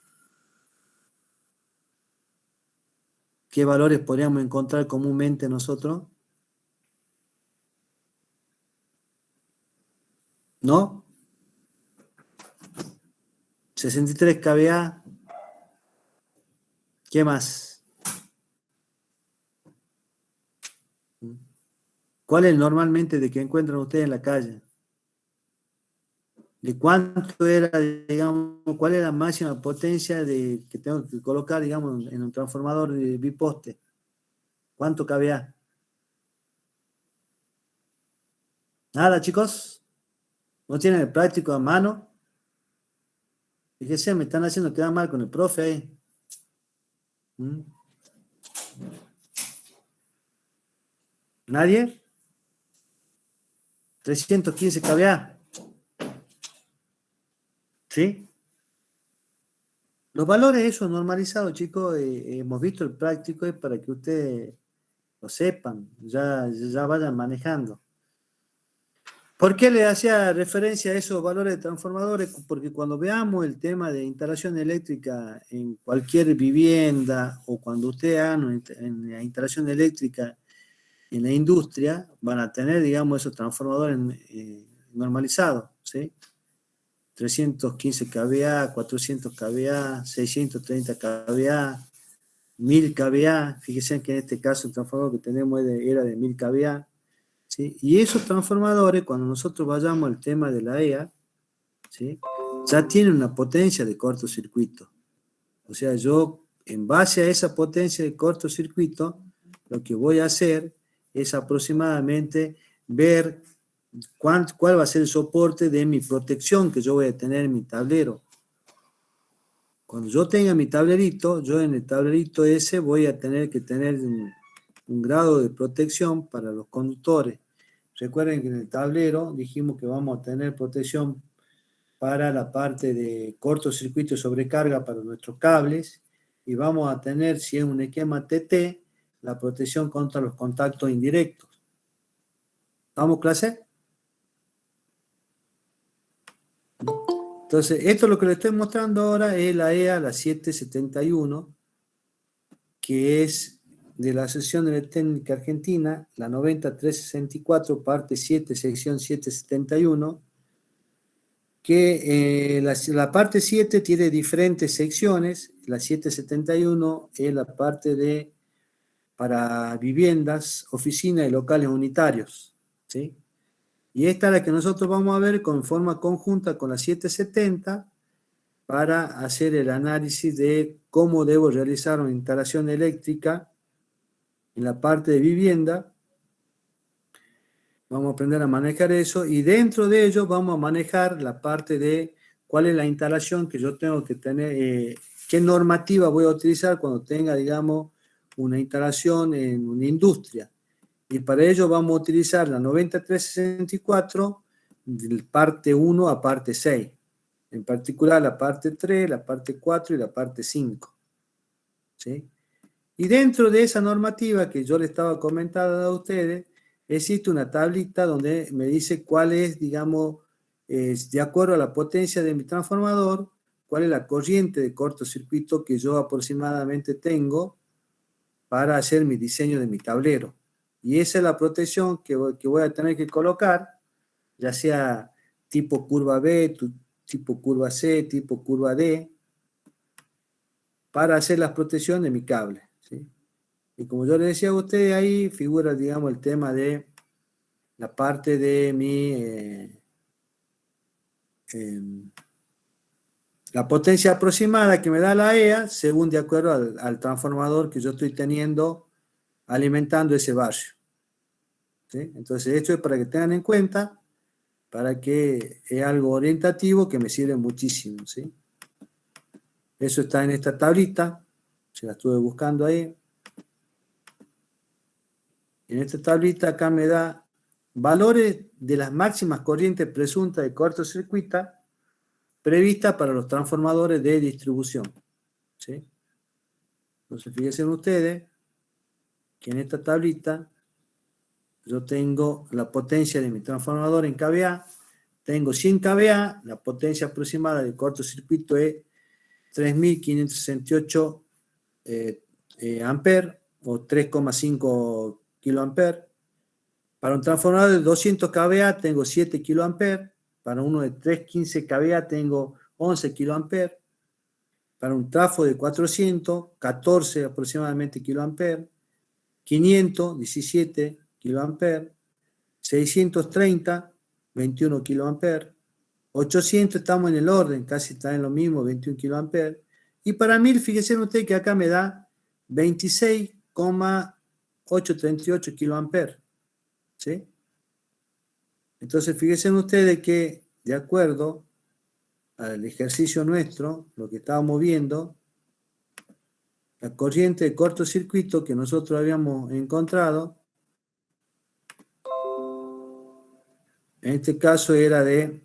¿Qué valores podríamos encontrar comúnmente nosotros? ¿No? 63 kVA. ¿Qué más? ¿Cuál es normalmente de que encuentran ustedes en la calle? ¿De cuánto era, digamos, cuál es la máxima potencia que tengo que colocar, digamos, en un transformador de biposte? ¿Cuánto kVA? Nada, chicos. ¿No tienen el práctico a mano? Fíjense, me están haciendo quedar mal con el profe ahí. ¿Nadie? 315 kVA. ¿Sí? Los valores esos normalizados, chicos, hemos visto el práctico, es para que ustedes lo sepan, ya vayan manejando. ¿Por qué le hacía referencia a esos valores de transformadores? Porque cuando veamos el tema de instalación eléctrica en cualquier vivienda o cuando ustedes hagan una instalación eléctrica en la industria, van a tener, digamos, esos transformadores normalizados, ¿sí? 315 kVA, 400 kVA, 630 kVA, 1000 kVA. Fíjense que en este caso el transformador que tenemos era de 1000 kVA. ¿Sí? Y esos transformadores, cuando nosotros vayamos al tema de la EA, ¿sí? Ya tienen una potencia de cortocircuito. O sea, yo, en base a esa potencia de cortocircuito, lo que voy a hacer es aproximadamente ver cuál va a ser el soporte de mi protección que yo voy a tener en mi tablero. Cuando yo tenga mi tablerito, yo en el tablerito ese voy a tener que tener un grado de protección para los conductores. Recuerden que en el tablero dijimos que vamos a tener protección para la parte de cortocircuito y sobrecarga para nuestros cables y vamos a tener, si es un esquema TT, la protección contra los contactos indirectos. ¿Vamos, clase? Entonces, esto lo que les estoy mostrando ahora es la EA, la 771, que es de la Asociación de Electrónica Argentina, la 90364, parte 7, sección 771, que la parte 7 tiene diferentes secciones. La 771 es la parte para viviendas, oficinas y locales unitarios, ¿sí? Y esta es la que nosotros vamos a ver con forma conjunta con la 770 para hacer el análisis de cómo debo realizar una instalación eléctrica en la parte de vivienda. Vamos a aprender a manejar eso y dentro de ello vamos a manejar la parte de cuál es la instalación que yo tengo que tener, qué normativa voy a utilizar cuando tenga, digamos, una instalación en una industria. Y para ello vamos a utilizar la 9364, de parte 1 a parte 6. En particular la parte 3, la parte 4 y la parte 5. ¿Sí? Y dentro de esa normativa que yo le estaba comentando a ustedes, existe una tablita donde me dice cuál es, digamos, de acuerdo a la potencia de mi transformador, cuál es la corriente de cortocircuito que yo aproximadamente tengo para hacer mi diseño de mi tablero. Y esa es la protección que voy a tener que colocar, ya sea tipo curva B, tipo curva C, tipo curva D, para hacer las protecciones de mi cable, ¿sí? Y como yo les decía a ustedes, ahí figura, digamos, el tema de la parte de la potencia aproximada que me da la EA, según de acuerdo al transformador que yo estoy teniendo alimentando ese barrio. ¿Sí? Entonces, esto es para que tengan en cuenta para que es algo orientativo que me sirve muchísimo, ¿sí? Eso está en esta tablita, se la estuve buscando ahí. En esta tablita acá me da valores de las máximas corrientes presuntas de cortocircuito previstas para los transformadores de distribución, ¿sí? Entonces, fíjense ustedes que en esta tablita yo tengo la potencia de mi transformador en kVA, tengo 100 kVA, la potencia aproximada del cortocircuito es 3.568 amperes o 3,5 kiloamperes. Para un transformador de 200 kVA tengo 7 kiloamperes, para uno de 315 kVA tengo 11 kiloamperes, para un trafo de 400, 14 aproximadamente kiloamperes, 500, 17 kiloamperes, 630, 21 kiloamperes, 800 estamos en el orden, casi está en lo mismo, 21 kiloamperes, y para 1000, fíjense ustedes que acá me da 26,838 kiloamperes, ¿sí? Entonces, fíjense ustedes que, de acuerdo al ejercicio nuestro, lo que estábamos viendo, la corriente de cortocircuito que nosotros habíamos encontrado, en este caso era de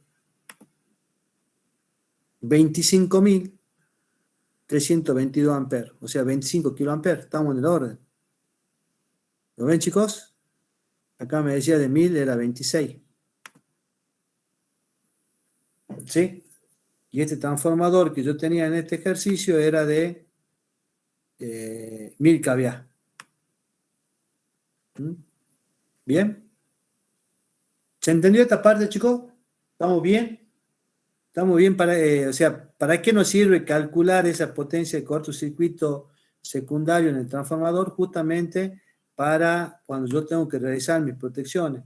25.322 amperes, o sea, 25 kiloamperes, estamos en el orden. ¿Lo ven, chicos? Acá me decía de 1000 era 26. ¿Sí? Y este transformador que yo tenía en este ejercicio era de 1000 kVA. ¿Bien? ¿Se entendió esta parte, chicos? ¿Estamos bien? Estamos bien para, o sea, ¿para qué nos sirve calcular esa potencia de cortocircuito secundario en el transformador? Justamente para cuando yo tengo que realizar mis protecciones.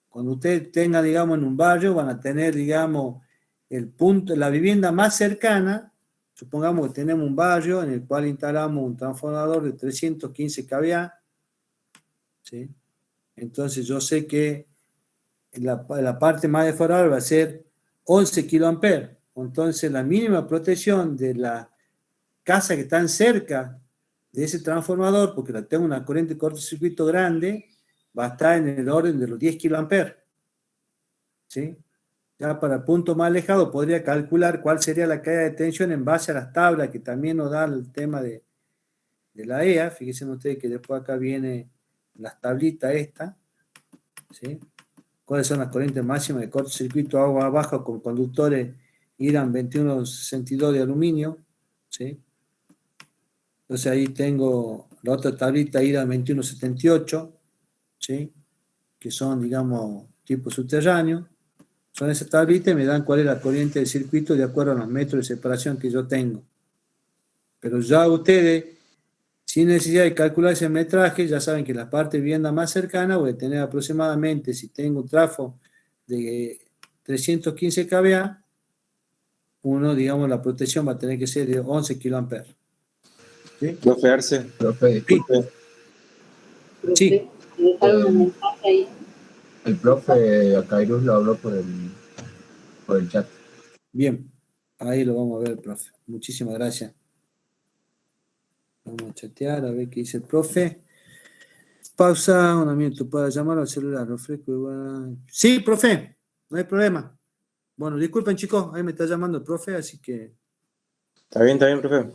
Cuando usted tenga, digamos, en un barrio, van a tener, digamos, el punto, la vivienda más cercana. Supongamos que tenemos un barrio en el cual instalamos un transformador de 315 kVA, ¿sí? Entonces yo sé que la parte más desfavorable va a ser 11 kiloamperes. Entonces la mínima protección de las casas que están cerca de ese transformador, porque tengo una corriente de cortocircuito grande, va a estar en el orden de los 10 kiloamperes. ¿Sí? Ya para punto más alejado podría calcular cuál sería la caída de tensión en base a las tablas que también nos da el tema de la EA. Fíjense ustedes que después acá viene las tablitas esta, ¿sí? ¿Cuáles son las corrientes máximas de cortocircuito agua baja con conductores IRAN 2162 de aluminio? ¿Sí? Entonces ahí tengo la otra tablita IRAN 2178, ¿sí? Que son, digamos, tipo subterráneo. Son esas tablitas y me dan cuál es la corriente del circuito de acuerdo a los metros de separación que yo tengo. Pero ya ustedes, sin necesidad de calcular ese metraje, ya saben que la parte de vivienda más cercana voy a tener aproximadamente, si tengo un trafo de 315 kVA, uno, digamos, la protección va a tener que ser de 11 kiloamperes. ¿Sí? Profe Arce, Profe, disculpe. Sí. Me dejaron un mensaje ahí. El profe Acairuz lo habló por el chat. Bien, ahí lo vamos a ver, profe. Muchísimas gracias. Vamos a chatear a ver qué dice el profe. Pausa, un minuto para llamar al celular. Refresco. Sí, profe, no hay problema. Bueno, disculpen, chicos, ahí me está llamando el profe, así que. está bien, profe.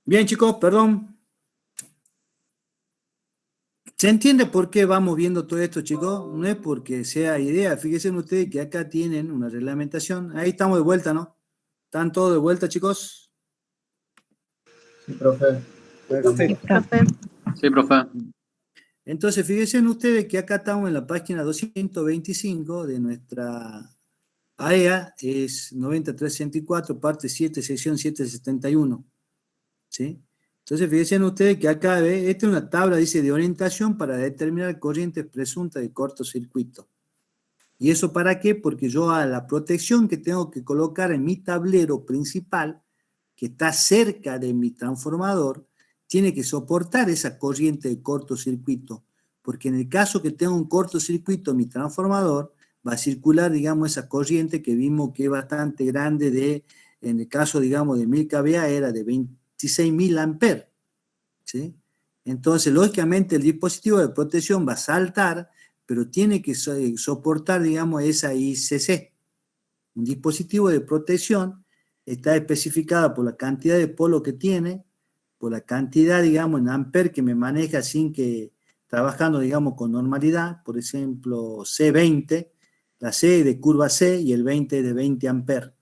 Bien, chicos, perdón. ¿Se entiende por qué vamos viendo todo esto, chicos? No es porque sea idea. Fíjense ustedes que acá tienen una reglamentación. Ahí estamos de vuelta, ¿no? ¿Están todos de vuelta, chicos? Sí, profe. Perfecto. Profe. Sí, profe. Entonces, fíjense ustedes que acá estamos en la página 225 de nuestra AEA, es 9364, parte 7, sección 771. ¿Sí? Entonces, fíjense ustedes que acá, esta es una tabla, dice, de orientación para determinar corrientes presuntas de cortocircuito. ¿Y eso para qué? Porque yo a la protección que tengo que colocar en mi tablero principal, que está cerca de mi transformador, tiene que soportar esa corriente de cortocircuito, porque en el caso que tenga un cortocircuito mi transformador, va a circular, digamos, esa corriente que vimos que es bastante grande en el caso, digamos, de 1000 kVA era de 26.000 amperes, ¿sí? Entonces, lógicamente, el dispositivo de protección va a saltar, pero tiene que soportar, digamos, esa ICC. Un dispositivo de protección está especificado por la cantidad de polo que tiene, por la cantidad, digamos, en amper que me maneja sin que, trabajando, digamos, con normalidad, por ejemplo, C20, la C de curva C y el 20 de 20 amper.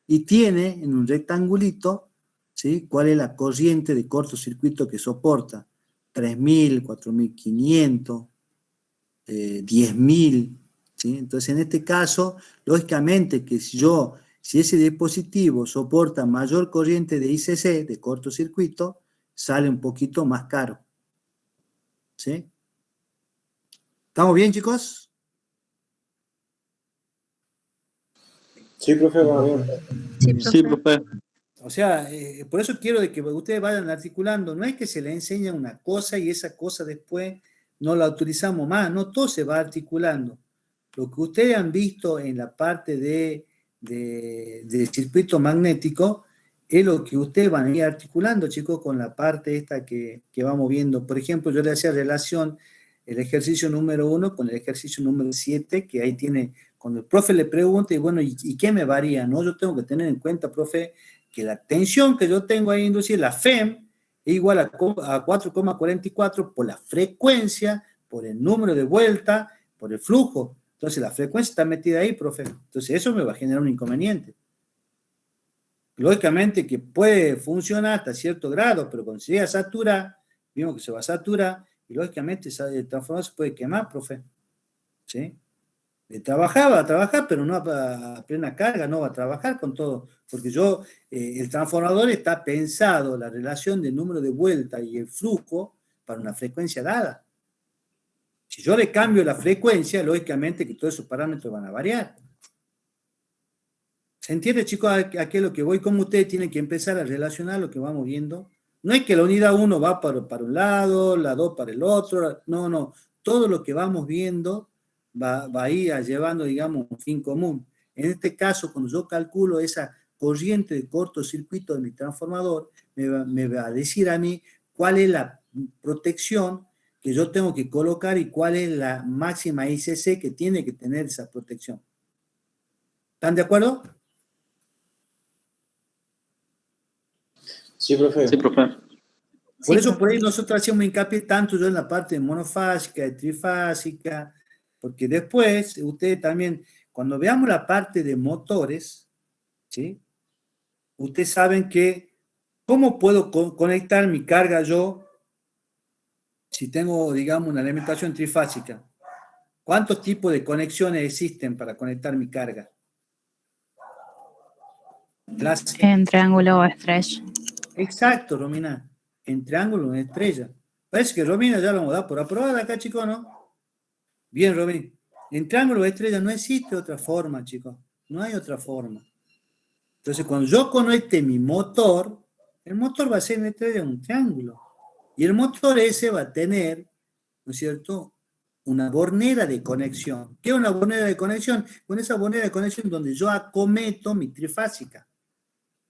Y tiene en un rectangulito, ¿sí?, cuál es la corriente de cortocircuito que soporta. 3.000, 4.500, 10.000, ¿sí? Entonces, en este caso, lógicamente que si ese dispositivo soporta mayor corriente de ICC, de cortocircuito, sale un poquito más caro. ¿Sí? ¿Estamos bien, chicos? Sí, profe, va bien. Sí, profe. Sí, profe. O sea, por eso quiero de que ustedes vayan articulando. No es que se le enseña una cosa y esa cosa después no la utilizamos más. No, todo se va articulando. Lo que ustedes han visto en la parte de circuito magnético es lo que ustedes van a ir articulando, chicos, con la parte esta que vamos viendo. Por ejemplo, yo le hacía relación el ejercicio número 1 con el ejercicio número 7, que ahí tiene, cuando el profe le pregunta, y bueno, ¿y qué me varía? ¿No? Yo tengo que tener en cuenta, profe, que la tensión que yo tengo ahí inducida, la FEM, es igual a 4,44 por la frecuencia, por el número de vuelta, por el flujo. Entonces, la frecuencia está metida ahí, profe. Entonces, eso me va a generar un inconveniente. Lógicamente que puede funcionar hasta cierto grado, pero cuando se llega a saturar, vimos que se va a saturar, y lógicamente el transformador se puede quemar, profe. ¿Sí? Va a trabajar, pero no a plena carga, no va a trabajar con todo, porque el transformador está pensado, la relación del número de vuelta y el flujo, para una frecuencia dada. Si yo le cambio la frecuencia, lógicamente que todos esos parámetros van a variar. ¿Se entiende, chicos, a qué es lo que voy? ¿Cómo ustedes tienen que empezar a relacionar lo que vamos viendo? No es que la unidad 1 va para un lado, la 2 para el otro, no. Todo lo que vamos viendo va a ir llevando, digamos, un fin común. En este caso, cuando yo calculo esa corriente de cortocircuito de mi transformador, me va a decir a mí cuál es la protección que yo tengo que colocar y cuál es la máxima ICC que tiene que tener esa protección. ¿Están de acuerdo? Sí, profe. Sí, profe. Por eso por ahí nosotros hacemos hincapié tanto yo en la parte de monofásica, de trifásica, porque después ustedes también, cuando veamos la parte de motores, ¿sí?, ustedes saben que ¿cómo puedo conectar mi carga yo si tengo, digamos, una alimentación trifásica? ¿Cuántos tipos de conexiones existen para conectar mi carga? En triángulo o estrella. Exacto, Romina. En triángulo, en estrella. Parece que Romina ya lo hemos dado por aprobada acá, chicos, ¿no? Bien, Romina. En triángulo o estrella no existe otra forma, chicos. No hay otra forma. Entonces, cuando yo conecte mi motor, el motor va a ser en estrella un triángulo. Y el motor ese va a tener, ¿no es cierto?, una bornera de conexión. ¿Qué es una bornera de conexión? Con esa bornera de conexión donde yo acometo mi trifásica.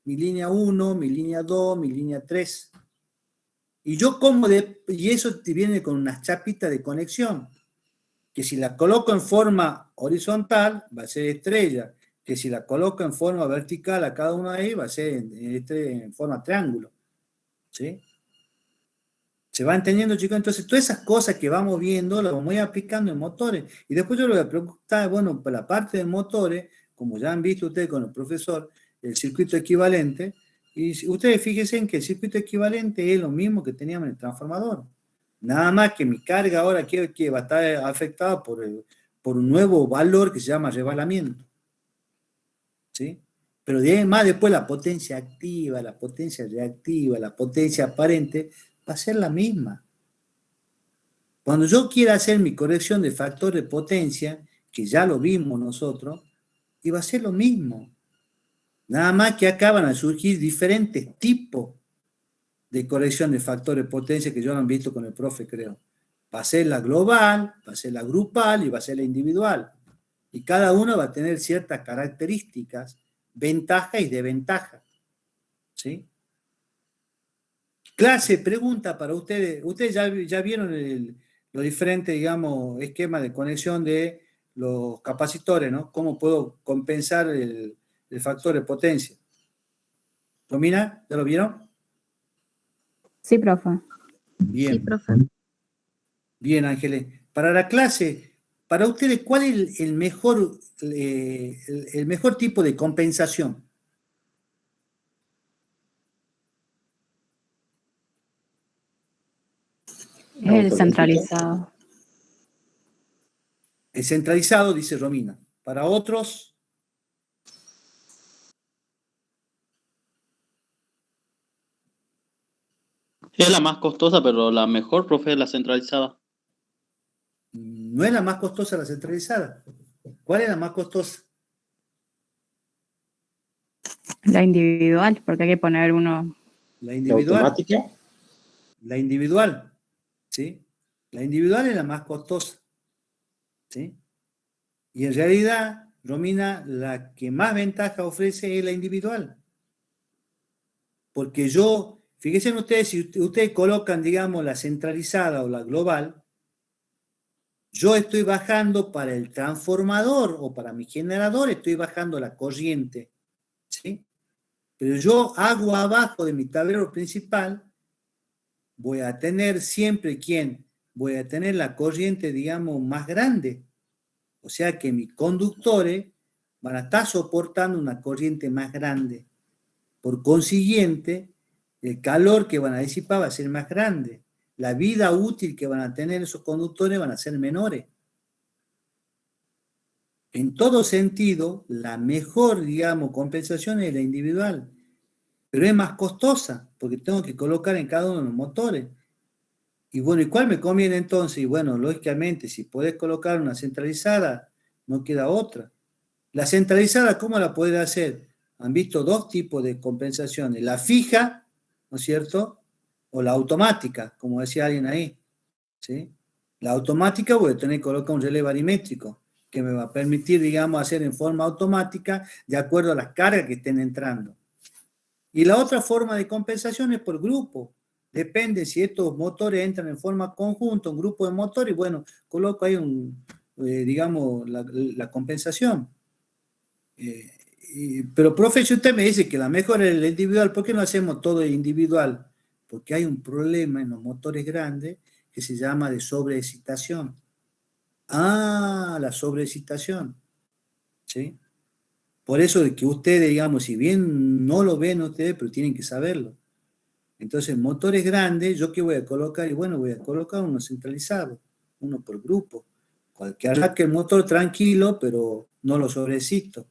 Mi línea 1, mi línea 2, mi línea 3. Y y eso te viene con unas chapitas de conexión, que si la coloco en forma horizontal, va a ser estrella, que si la coloco en forma vertical a cada uno de ahí, va a ser en forma triángulo. ¿Sí? ¿Se va entendiendo, chicos? Entonces, todas esas cosas que vamos viendo las vamos a ir aplicando en motores. Y después yo le voy a preguntar, bueno, para la parte de motores, como ya han visto ustedes con el profesor, el circuito equivalente, y ustedes fíjense en que el circuito equivalente es lo mismo que teníamos en el transformador. Nada más que mi carga ahora que va a estar afectada por un nuevo valor que se llama rebalamiento. ¿Sí? Pero además después la potencia activa, la potencia reactiva, la potencia aparente va a ser la misma. Cuando yo quiera hacer mi corrección de factor de potencia, que ya lo vimos nosotros, y va a ser lo mismo. Nada más que acá van a surgir diferentes tipos de corrección de factor de potencia que yo lo han visto con el profe, creo. Va a ser la global, va a ser la grupal y va a ser la individual. Y cada uno va a tener ciertas características, ventaja y desventaja. ¿Sí? Clase, pregunta para ustedes. Ustedes ya vieron los diferentes, digamos, esquemas de conexión de los capacitores, ¿no? ¿Cómo puedo compensar el factor de potencia? ¿Romina? ¿Ya lo vieron? Sí, profe. Bien. Sí, profe. Bien, Ángeles. Para la clase, para ustedes, ¿cuál es el mejor tipo de compensación? Es el centralizado. El centralizado, dice Romina. Para otros, Es la más costosa, pero la mejor, profe, es la centralizada. no es la más costosa la centralizada. ¿Cuál es la más costosa? La individual, porque hay que poner uno. La ¿La individual. automática? La individual. ¿Sí? La individual es la más costosa. ¿Sí? Y en realidad, Romina, la que más ventaja ofrece es la individual. Porque fíjense ustedes, si ustedes colocan, digamos, la centralizada o la global, yo estoy bajando para el transformador o para mi generador, estoy bajando la corriente. ¿Sí? Pero yo hago abajo de mi tablero principal, voy a tener siempre, voy a tener la corriente, digamos, más grande. O sea que mis conductores van a estar soportando una corriente más grande. Por consiguiente, el calor que van a disipar va a ser más grande. La vida útil que van a tener esos conductores van a ser menores. En todo sentido, la mejor, digamos, compensación es la individual. Pero es más costosa, porque tengo que colocar en cada uno de los motores. Y bueno, ¿y cuál me conviene entonces? Y bueno, lógicamente, si podés colocar una centralizada, no queda otra. La centralizada, ¿cómo la podés hacer? Han visto dos tipos de compensaciones, la fija, ¿no es cierto? O la automática, como decía alguien ahí. ¿Sí? La automática voy a tener que colocar un relé barimétrico, que me va a permitir, digamos, hacer en forma automática de acuerdo a las cargas que estén entrando. Y la otra forma de compensación es por grupo. Depende si estos motores entran en forma conjunta, un grupo de motores, y bueno, coloco ahí digamos, la compensación. Pero, profe, si usted me dice que la mejor es la individual, ¿por qué no hacemos todo individual? Porque hay un problema en los motores grandes que se llama de sobreexcitación. Ah, la sobreexcitación. ¿Sí? Por eso de que ustedes, digamos, si bien no lo ven ustedes, pero tienen que saberlo. Entonces, motores grandes, ¿yo qué voy a colocar? Y bueno, voy a colocar uno centralizado, uno por grupo. Que arranque el motor tranquilo, pero no lo sobreexcito.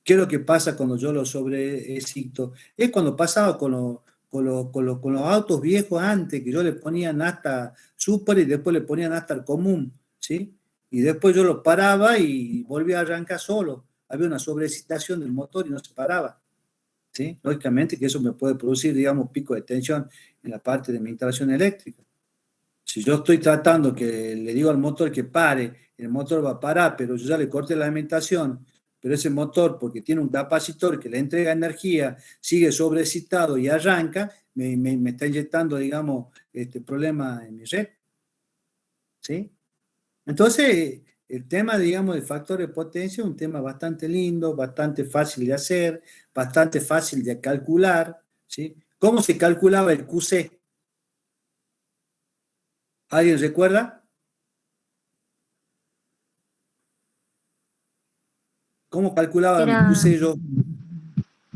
¿Qué es lo que pasa cuando yo lo sobreexcito? Es cuando pasaba con los autos viejos antes, que yo le ponía nafta super y después le ponía nafta común, ¿sí? Y después yo lo paraba y volvía a arrancar solo. Había una sobreexcitación del motor y no se paraba, ¿sí? Lógicamente que eso me puede producir, digamos, pico de tensión en la parte de mi instalación eléctrica. Si yo estoy tratando que le digo al motor que pare, el motor va a parar, pero yo ya le corté la alimentación, pero ese motor, porque tiene un capacitor que le entrega energía, sigue sobreexcitado y arranca, me está inyectando, digamos, problema en mi red. ¿Sí? Entonces, el tema, digamos, del factor de potencia es un tema bastante lindo, bastante fácil de hacer, bastante fácil de calcular, ¿sí? ¿Cómo se calculaba el QC? ¿Alguien recuerda? ¿Cómo calculaba mi Era QC yo?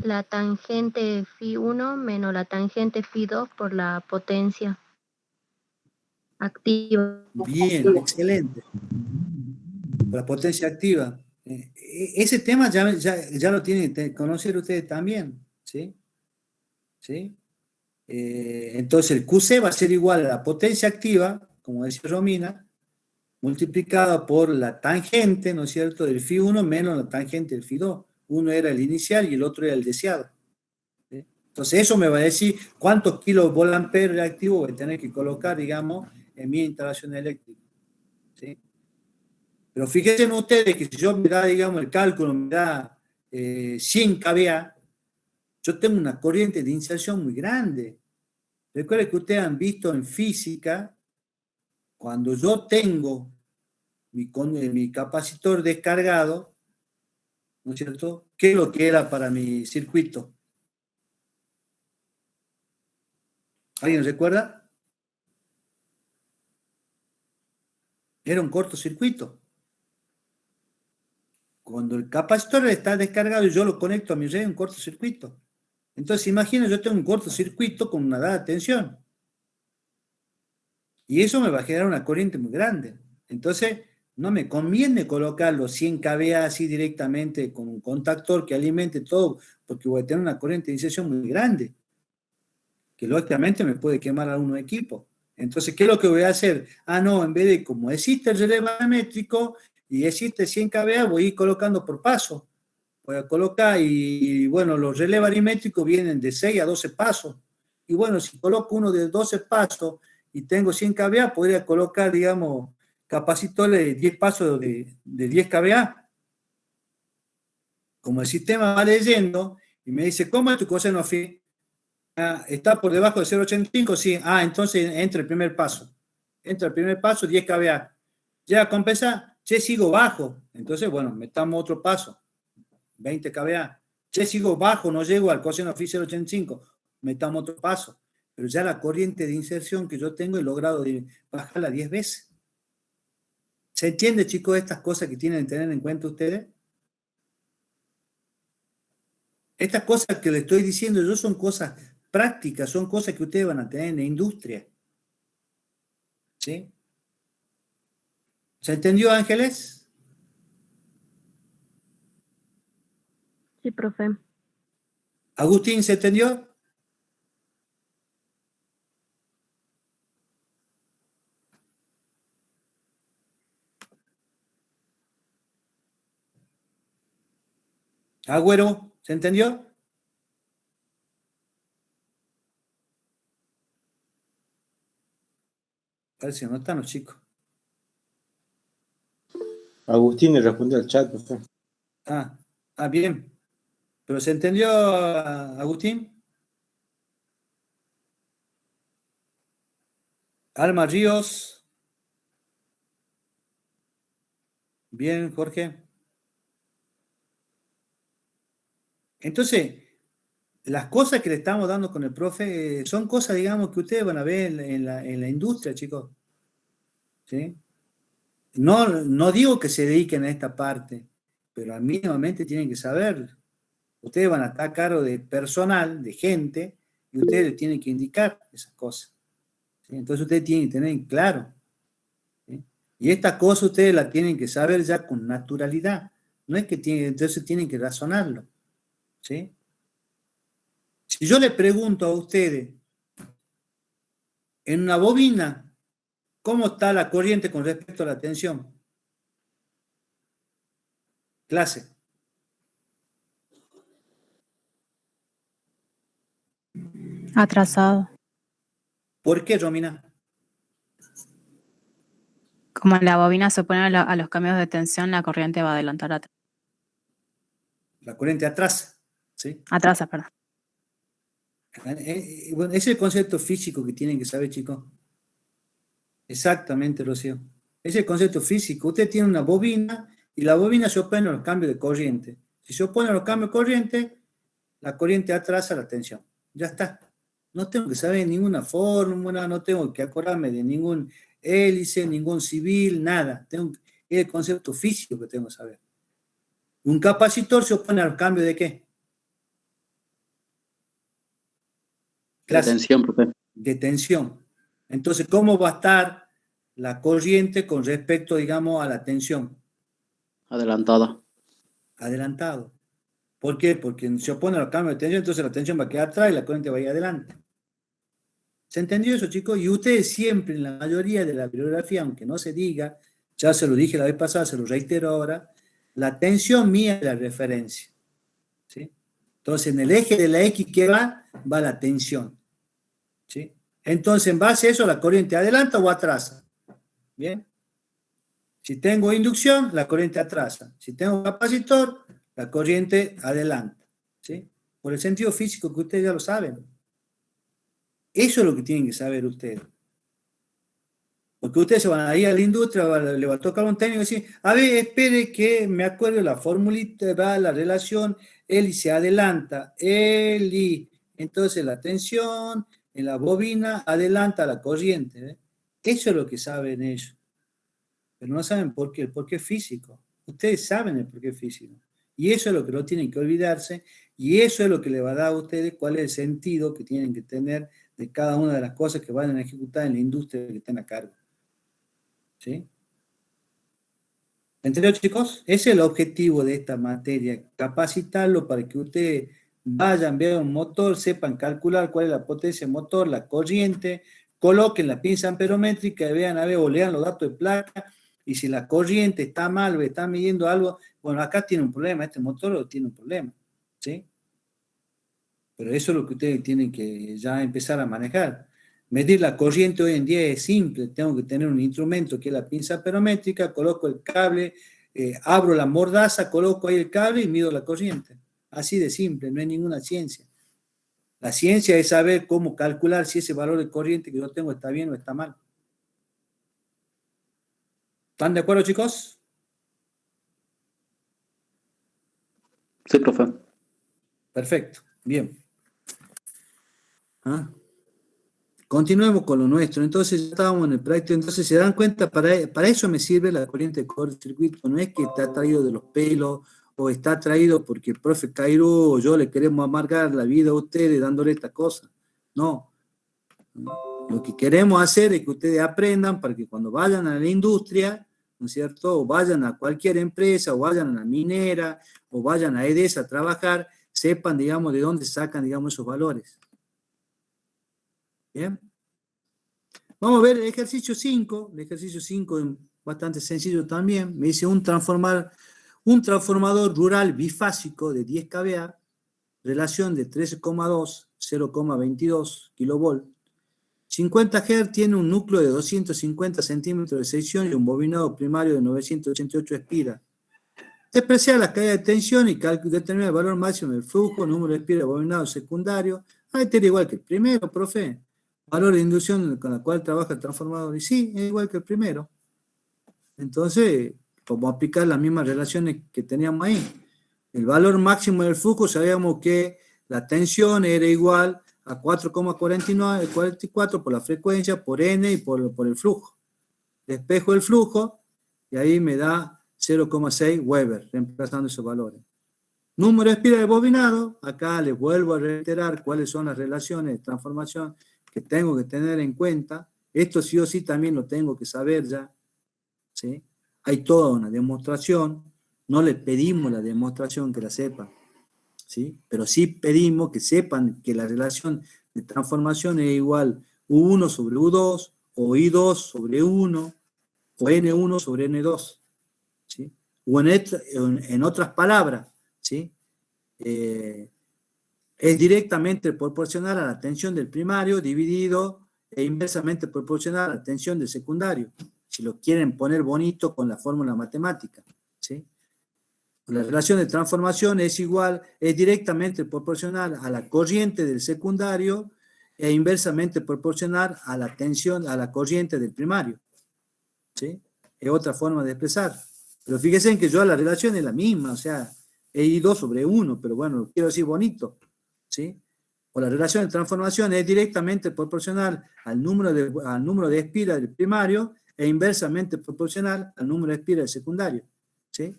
la tangente Φ1 menos la tangente Φ2 por la potencia activa. Bien, excelente. La potencia activa. Ese tema ya lo tienen que conocer ustedes también, ¿sí? ¿Sí? Entonces el QC va a ser igual a la potencia activa, como decía Romina, multiplicada por la tangente, ¿no es cierto?, del Φ1 menos la tangente del Φ2. Uno era el inicial y el otro era el deseado. ¿Sí? Entonces eso me va a decir cuántos kilovolt-ampere reactivo voy a tener que colocar, digamos, en mi instalación eléctrica. ¿Sí? Pero fíjense en ustedes que si yo me da, digamos, el cálculo, me da 100 kVA, yo tengo una corriente de inserción muy grande. Recuerden que ustedes han visto en física, cuando yo tengo mi capacitor descargado, ¿no es cierto?, ¿qué es lo que era para mi circuito? ¿Alguien recuerda? Era un cortocircuito. Cuando el capacitor está descargado y yo lo conecto a mi red, es un cortocircuito. Entonces, imaginen, yo tengo un cortocircuito con una dada tensión. Y eso me va a generar una corriente muy grande. Entonces, no me conviene colocar los 100 kVA así directamente con un contactor que alimente todo, porque voy a tener una corriente de inserción muy grande, que lógicamente me puede quemar algunos equipos. Entonces, ¿qué es lo que voy a hacer? Ah, no, en vez de como existe el relé paramétrico y existe 100 kVA, voy a ir colocando por paso. Voy a colocar y bueno, los relés barimétricos vienen de 6 a 12 pasos. Y bueno, si coloco uno de 12 pasos y tengo 100 kVA, podría colocar, digamos, capacitores de 10 pasos de 10 kVA. Como el sistema va leyendo y me dice, ¿cómo es tu coseno phi? Ah, ¿está por debajo de 0,85? Sí. Ah, entonces entra el primer paso. Entra el primer paso, 10 kVA. Ya compensa, che, sigo bajo. Entonces, bueno, metamos otro paso. 20 kVA. Che, sigo bajo, no llego al coseno phi 0,85. Metamos otro paso. Pero ya la corriente de inserción que yo tengo he logrado bajarla 10 veces. ¿Se entiende, chicos, estas cosas que tienen que tener en cuenta ustedes? Estas cosas que les estoy diciendo yo son cosas prácticas, son cosas que ustedes van a tener en la industria. ¿Sí? ¿Se entendió, Ángeles? Sí, profe. Agustín, ¿se entendió? Agüero, ¿se entendió? Parece que no están los chicos. Agustín le respondió al chat, profe. Bien. ¿Pero se entendió, Agustín? Alma Ríos. Bien, Jorge. Entonces, las cosas que le estamos dando con el profe son cosas, digamos, que ustedes van a ver en la industria, chicos. ¿Sí? No digo que se dediquen a esta parte, pero mínimamente tienen que saber. Ustedes van a estar a cargo de personal, de gente, y ustedes les tienen que indicar esas cosas. ¿Sí? Entonces ustedes tienen que tener en claro. ¿Sí? Y estas cosas ustedes las tienen que saber ya con naturalidad. No es que entonces tienen que razonarlo. ¿Sí? Si yo les pregunto a ustedes, en una bobina, ¿cómo está la corriente con respecto a la tensión? Clase. Atrasado. ¿Por qué, Romina? Como la bobina se opone a los cambios de tensión, la corriente va a adelantar atrás. La corriente atrasa. ¿Sí? Atrasa, perdón. Bueno, ese es el concepto físico que tienen que saber, chicos. Exactamente, Rocío. Ese es el concepto físico. Usted tiene una bobina y la bobina se opone a los cambios de corriente. Si se opone a los cambios de corriente, la corriente atrasa la tensión. Ya está. No tengo que saber ninguna fórmula, no tengo que acordarme de ningún hélice, ningún civil, nada. Es el concepto físico que tengo que saber. Un capacitor se opone al cambio ¿de qué? De tensión, profe. De tensión. Entonces, ¿cómo va a estar la corriente con respecto, digamos, a la tensión? Adelantada. Adelantado. ¿Por qué? Porque se opone al cambio de tensión, entonces la tensión va a quedar atrás y la corriente va a ir adelante. ¿Se entendió eso, chicos? Y ustedes siempre, en la mayoría de la bibliografía, aunque no se diga, ya se lo dije la vez pasada, se lo reitero ahora, la tensión mía es la referencia. ¿Sí? Entonces, en el eje de la X que va la tensión. ¿Sí? Entonces, en base a eso, la corriente adelanta o atrasa. ¿Bien? Si tengo inducción, la corriente atrasa. Si tengo capacitor, la corriente adelanta. ¿Sí? Por el sentido físico que ustedes ya lo saben. Eso es lo que tienen que saber ustedes. Porque ustedes se van a ir a la industria, le va a tocar un técnico y decir, a ver, espere que me acuerdo la formulita, va la relación, hélice adelanta, entonces la tensión en la bobina adelanta la corriente. ¿eh? Eso es lo que saben ellos. Pero no saben por qué, el porqué físico. Ustedes saben el porqué físico. Y eso es lo que no tienen que olvidarse, y eso es lo que le va a dar a ustedes cuál es el sentido que tienen que tener de cada una de las cosas que van a ejecutar en la industria que estén a cargo. ¿Sí? ¿Entendió, chicos? Ese es el objetivo de esta materia, capacitarlo para que ustedes vayan, vean un motor, sepan calcular cuál es la potencia del motor, la corriente, coloquen la pinza amperométrica y vean, a ver, o lean los datos de placa, y si la corriente está mal o está midiendo algo, bueno, acá tiene un problema, este motor tiene un problema, ¿sí? Pero eso es lo que ustedes tienen que ya empezar a manejar. Medir la corriente hoy en día es simple. Tengo que tener un instrumento que es la pinza amperométrica, coloco el cable, abro la mordaza, coloco ahí el cable y mido la corriente. Así de simple, no hay ninguna ciencia. La ciencia es saber cómo calcular si ese valor de corriente que yo tengo está bien o está mal. ¿Están de acuerdo, chicos? Sí, profe. Perfecto, bien. ¿Ah? Continuemos con lo nuestro. Entonces, ya estábamos en el práctico. Entonces, se dan cuenta, para eso me sirve la corriente de cortocircuito. No es que está traído de los pelos o está traído porque el profe Cairo o yo le queremos amargar la vida a ustedes dándole esta cosa. No. Lo que queremos hacer es que ustedes aprendan para que cuando vayan a la industria, ¿no es cierto? O vayan a cualquier empresa, o vayan a la minera, o vayan a EDESA a trabajar, sepan, digamos, de dónde sacan, digamos, esos valores. Bien. Vamos a ver el ejercicio 5. El ejercicio 5 es bastante sencillo también. Me dice un transformador rural bifásico de 10 kVA, relación de 13,2, 0,22 kV. 50 Hz, tiene un núcleo de 250 centímetros de sección y un bobinado primario de 988 espiras. Despreciar la caída de tensión y determinar el valor máximo del flujo, número de espiras de bobinado secundario. Este era igual que el primero, profe. Valor de inducción con la cual trabaja el transformador. Y sí, es igual que el primero. Entonces, vamos a aplicar las mismas relaciones que teníamos ahí. El valor máximo del flujo, sabíamos que la tensión era igual a 4,44 por la frecuencia, por N y por el flujo. Despejo el flujo y ahí me da 0,6 Weber, reemplazando esos valores. Número de espiras de bobinado, acá les vuelvo a reiterar cuáles son las relaciones de transformación que tengo que tener en cuenta. Esto sí o sí también lo tengo que saber ya. ¿Sí? Hay toda una demostración, no le pedimos la demostración que la sepan, ¿sí? Pero sí pedimos que sepan que la relación de transformación es igual U1 sobre U2, o I2 sobre 1, o N1 sobre N2, ¿sí? O en otras palabras, ¿sí? Es directamente proporcional a la tensión del primario dividido e inversamente proporcional a la tensión del secundario, si lo quieren poner bonito con la fórmula matemática, ¿sí? La relación de transformación es directamente proporcional a la corriente del secundario e inversamente proporcional a la tensión, a la corriente del primario, ¿sí? Es otra forma de expresar. Pero fíjense en que yo la relación es la misma, o sea, es I2 sobre 1, pero bueno, lo quiero decir bonito, ¿sí? o la relación de transformación es directamente proporcional al número de espiras del primario e inversamente proporcional al número de espiras del secundario. ¿Sí?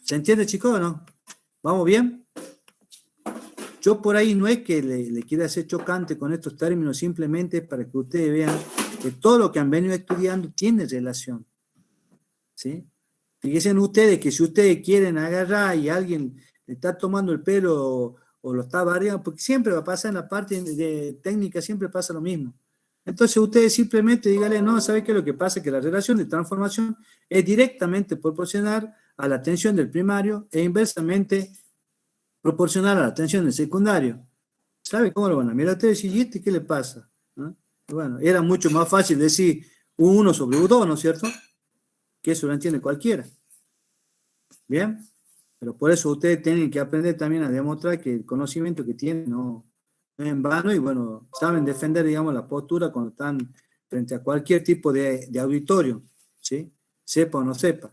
¿Se entiende, chicos, o no? ¿Vamos bien? Yo por ahí no es que le quiera hacer chocante con estos términos, simplemente para que ustedes vean que todo lo que han venido estudiando tiene relación. ¿Sí? Fíjense ustedes que si ustedes quieren agarrar y alguien le está tomando el pelo o lo está variando, porque siempre va a pasar en la parte de técnica, siempre pasa lo mismo. Entonces ustedes simplemente díganle, no, ¿sabe qué? Lo que pasa es que la relación de transformación es directamente proporcional a la tensión del primario e inversamente proporcional a la tensión del secundario. ¿Sabe cómo lo van a mirar ustedes? ¿Y este qué le pasa? ¿No? Bueno, era mucho más fácil decir U1 sobre U2, ¿no es cierto? Que eso lo entiende cualquiera. ¿Bien? Pero por eso ustedes tienen que aprender también a demostrar que el conocimiento que tienen no es en vano y bueno, saben defender, digamos, la postura cuando están frente a cualquier tipo de auditorio, ¿sí? Sepa o no sepa.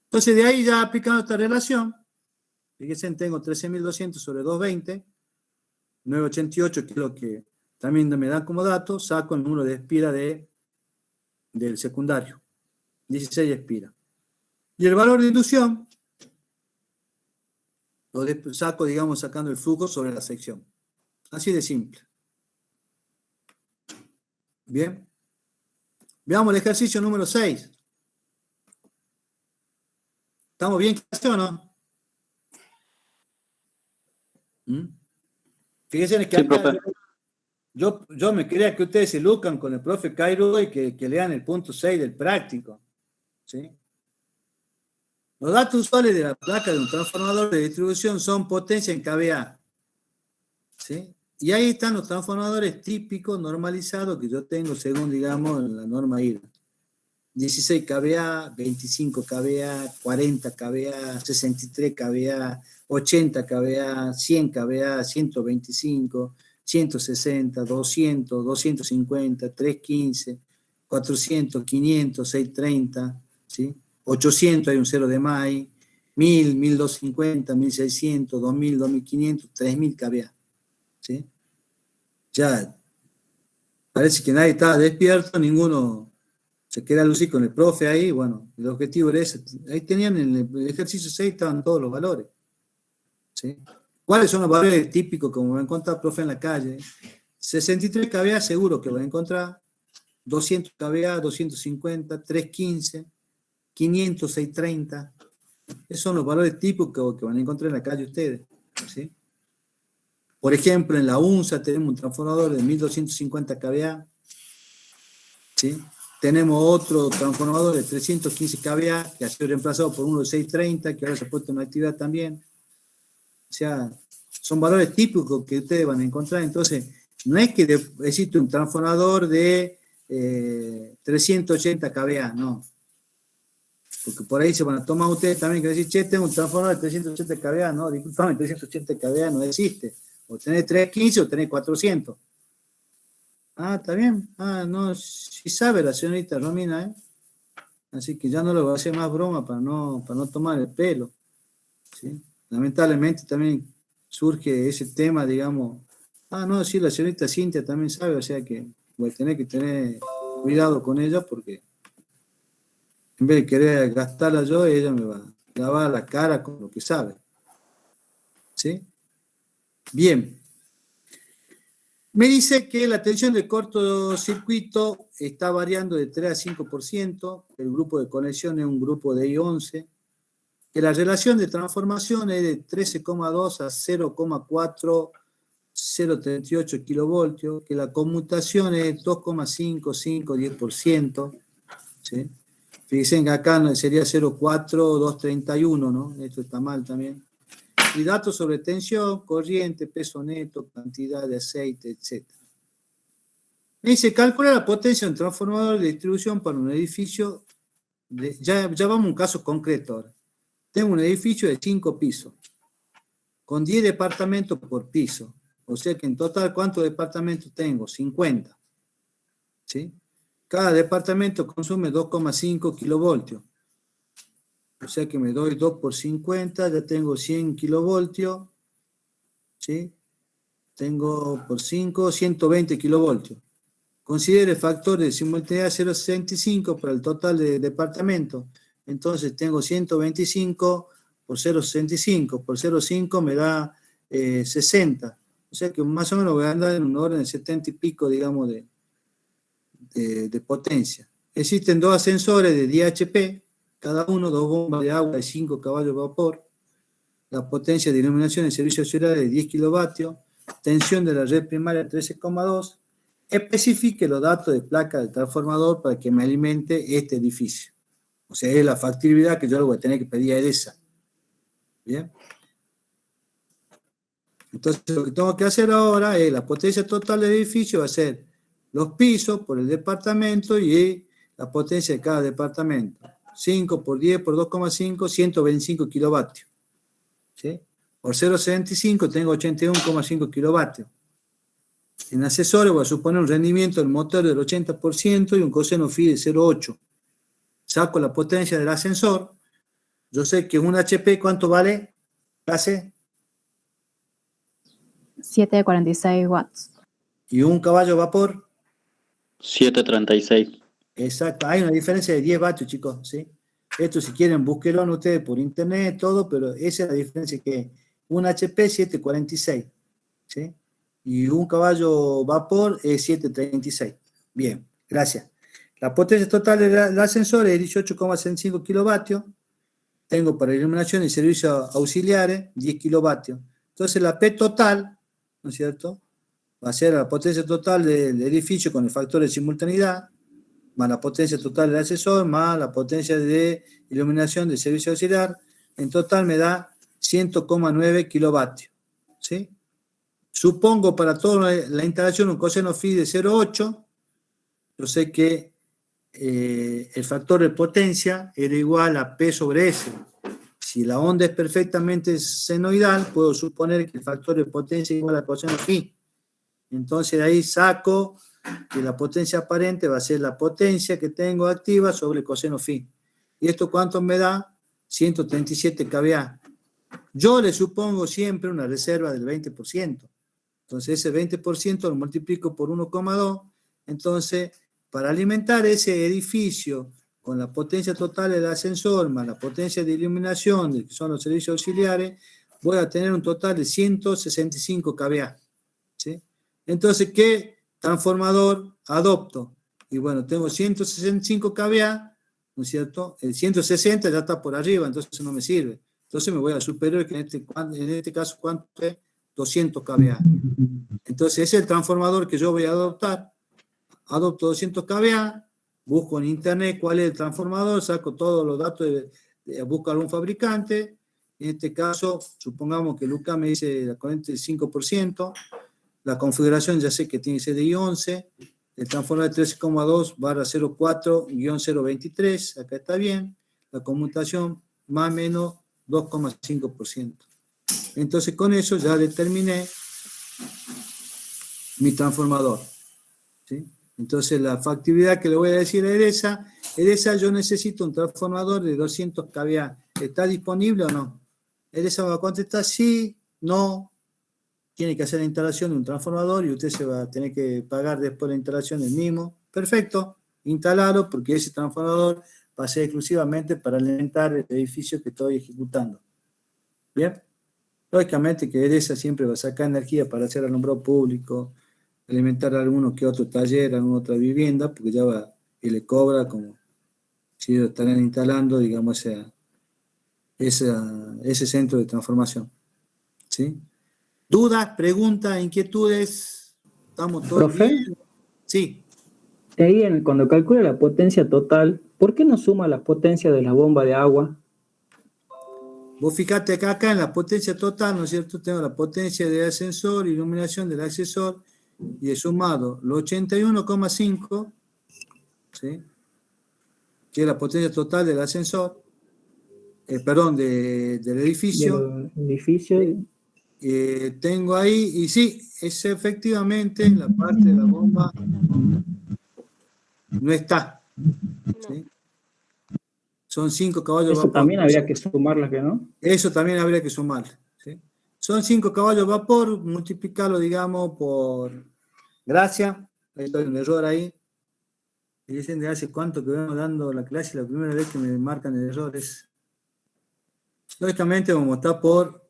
Entonces de ahí ya aplicando esta relación, fíjense, tengo 13.200 sobre 220, 988, que es lo que también me dan como dato, saco el número de espira del secundario, 16 espira. Y el valor de inducción, lo saco, digamos, sacando el flujo sobre la sección. Así de simple. Bien. Veamos el ejercicio número 6. ¿Estamos bien o no? Fíjense que Sí, acá profe. yo me quería que ustedes se lucran con el profe Cairo y que lean el punto 6 del práctico. ¿Sí? Los datos usuales de la placa de un transformador de distribución son potencia en kVA. ¿Sí? Y ahí están los transformadores típicos normalizados que yo tengo según, digamos, la norma IRA. 16 kVA, 25 kVA, 40 kVA, 63 kVA, 80 kVA, 100 kVA, 125, 160, 200, 250, 315, 400, 500, 630, ¿sí? 800 hay un cero de más, 1000, 1250, 1600, 2000, 2500, 3000 kVA. ¿Sí? Ya parece que nadie estaba despierto, ninguno se queda lucir con el profe ahí. Bueno, el objetivo era ese. Ahí tenían en el ejercicio 6, estaban todos los valores. ¿Sí? ¿Cuáles son los valores típicos como va a encontrar el profe en la calle? 63 kVA seguro que va a encontrar, 200 kVA, 250, 315, 500, 630. Esos son los valores típicos que van a encontrar en la calle ustedes. ¿Sí? Por ejemplo, en la UNSA tenemos un transformador de 1250 kVA. ¿Sí? Tenemos otro transformador de 315 kVA que ha sido reemplazado por uno de 630 que ahora se ha puesto en actividad también. O sea, son valores típicos que ustedes van a encontrar. Entonces, no es que existe un transformador de 380 kVA, no. Porque por ahí se van a tomar ustedes también que decir, che, tengo un transformador de 380 kVA. No, disculpame, 380 kVA no existe. O tenés 315 o tenés 400. Ah, está bien. Ah, no, sí sabe la señorita Romina, ¿eh? Así que ya no le voy a hacer más broma para no tomar el pelo. ¿Sí? Lamentablemente también surge ese tema, digamos. Ah, no, sí, la señorita Cintia también sabe, o sea que voy a tener que tener cuidado con ella porque en vez de querer gastarla yo, ella me va a lavar la cara con lo que sabe. ¿Sí? Bien. Me dice que la tensión de cortocircuito está variando de 3 a 5%, el grupo de conexión es un grupo de I11, que la relación de transformación es de 13,2 a 0,4038 kilovoltios, que la conmutación es 2,5, 5, 10%, ¿sí? Fíjense que acá sería 0,4231, ¿no? Esto está mal también. Y datos sobre tensión, corriente, peso neto, cantidad de aceite, etc. Me dice, calcula la potencia de un transformador de distribución para un edificio, ya vamos a un caso concreto ahora. Tengo un edificio de 5 pisos, con 10 departamentos por piso. O sea que en total, ¿cuántos departamentos tengo? 50. ¿Sí? Cada departamento consume 2,5 kilovoltios. O sea que me doy 2 por 50, ya tengo 100 kilovoltios, ¿sí? tengo por 5, 120 kilovoltios. Considere factor de simultaneidad 0,65 para el total de departamento. Entonces tengo 125 por 0,65. Por 0,5 me da 60. O sea que más o menos voy a andar en un orden de 70 y pico, digamos, de potencia. Existen 2 ascensores de 10 HP, cada uno 2 bombas de agua de 5 caballos de vapor. La potencia de iluminación en servicio auxiliar de 10 kilovatios. Tensión de la red primaria 13,2. Especifique los datos de placa del transformador para que me alimente este edificio. O sea, es la factibilidad que yo le voy a tener que pedir a EDESA. ¿Bien? Entonces, lo que tengo que hacer ahora es la potencia total del edificio, va a ser los pisos por el departamento y la potencia de cada departamento. 5 por 10 por 2,5, 125 kilovatios. ¿Sí? Por 0,75 tengo 81,5 kilovatios. En accesorios voy a suponer un rendimiento del motor del 80% y un coseno phi de 0,8. Saco la potencia del ascensor. Yo sé que un HP, ¿cuánto vale? ¿Clase? 746 watts. ¿Y un caballo de vapor? 736. Exacto. Hay una diferencia de 10 vatios, chicos. ¿Sí? Esto, si quieren, búsquenlo ustedes por internet, todo, pero esa es la diferencia que un HP 746. ¿Sí? Y un caballo vapor es 736. Bien, gracias. La potencia total del ascensor es 18,65 kilovatios. Tengo para iluminación y servicios auxiliares 10 kilovatios. Entonces la P total, ¿no es cierto?, va a ser la potencia total del edificio con el factor de simultaneidad, más la potencia total del ascensor, más la potencia de iluminación de servicio auxiliar. En total me da 100,9 kilovatios. ¿Sí? Supongo para toda la instalación un coseno phi de 0,8. Yo sé que el factor de potencia era igual a P sobre S. Si la onda es perfectamente senoidal, puedo suponer que el factor de potencia es igual a coseno phi. Entonces de ahí saco que la potencia aparente va a ser la potencia que tengo activa sobre coseno phi. ¿Y esto cuánto me da? 137 kVA. Yo le supongo siempre una reserva del 20%. Entonces ese 20% lo multiplico por 1,2. Entonces, para alimentar ese edificio con la potencia total del ascensor más la potencia de iluminación, que son los servicios auxiliares, voy a tener un total de 165 kVA. ¿Sí? Entonces, ¿qué transformador adopto? Y bueno, tengo 165 kVA, ¿no es cierto? El 160 ya está por arriba, entonces no me sirve. Entonces me voy a superior, que en este caso, ¿cuánto es? 200 kVA. Entonces, ese es el transformador que yo voy a adoptar. Adopto 200 kVA, busco en internet cuál es el transformador, saco todos los datos, busco algún fabricante. En este caso, supongamos que Lucas me dice la corriente del 5%, la configuración ya sé que tiene que ser de I11, el transformador de 13,2/04-023, acá está bien, la conmutación más o menos 2,5%. Entonces con eso ya determiné mi transformador. ¿Sí? Entonces la factibilidad que le voy a decir a EDESA, yo necesito un transformador de 200 kVA. ¿Está disponible o no? EDESA va a contestar sí, no. Tiene que hacer la instalación de un transformador y usted se va a tener que pagar después la instalación del mismo. Perfecto, instalalo porque ese transformador va a ser exclusivamente para alimentar el edificio que estoy ejecutando. ¿Bien? Lógicamente que EDESA siempre va a sacar energía para hacer alumbrado público, alimentar a alguno que otro taller, alguna otra vivienda, porque ya va y le cobra como si lo estarían instalando, digamos, ese centro de transformación. ¿Sí? ¿Dudas, preguntas, inquietudes? ¿Estamos todos ¿Profe? bien? Sí. Ahí cuando calcula la potencia total, ¿por qué no suma la potencia de la bomba de agua? Vos fíjate que acá en la potencia total, ¿no es cierto? Tengo la potencia del ascensor, iluminación del ascensor, y he sumado los 81,5, ¿sí? Que es la potencia total del ascensor, perdón, del edificio. Del edificio. Tengo ahí, y sí, es efectivamente la parte de la bomba no está. ¿Sí? Son 5 caballos de Eso vapor. también habría que sumarla, ¿que no? Eso también habría que sumarle. ¿Sí? Son 5 caballos vapor, multiplicarlo, digamos, por gracia. Ahí está un error ahí. Y dicen de hace cuánto que vengo dando la clase, la primera vez que me marcan el error es. Lógicamente, como está por,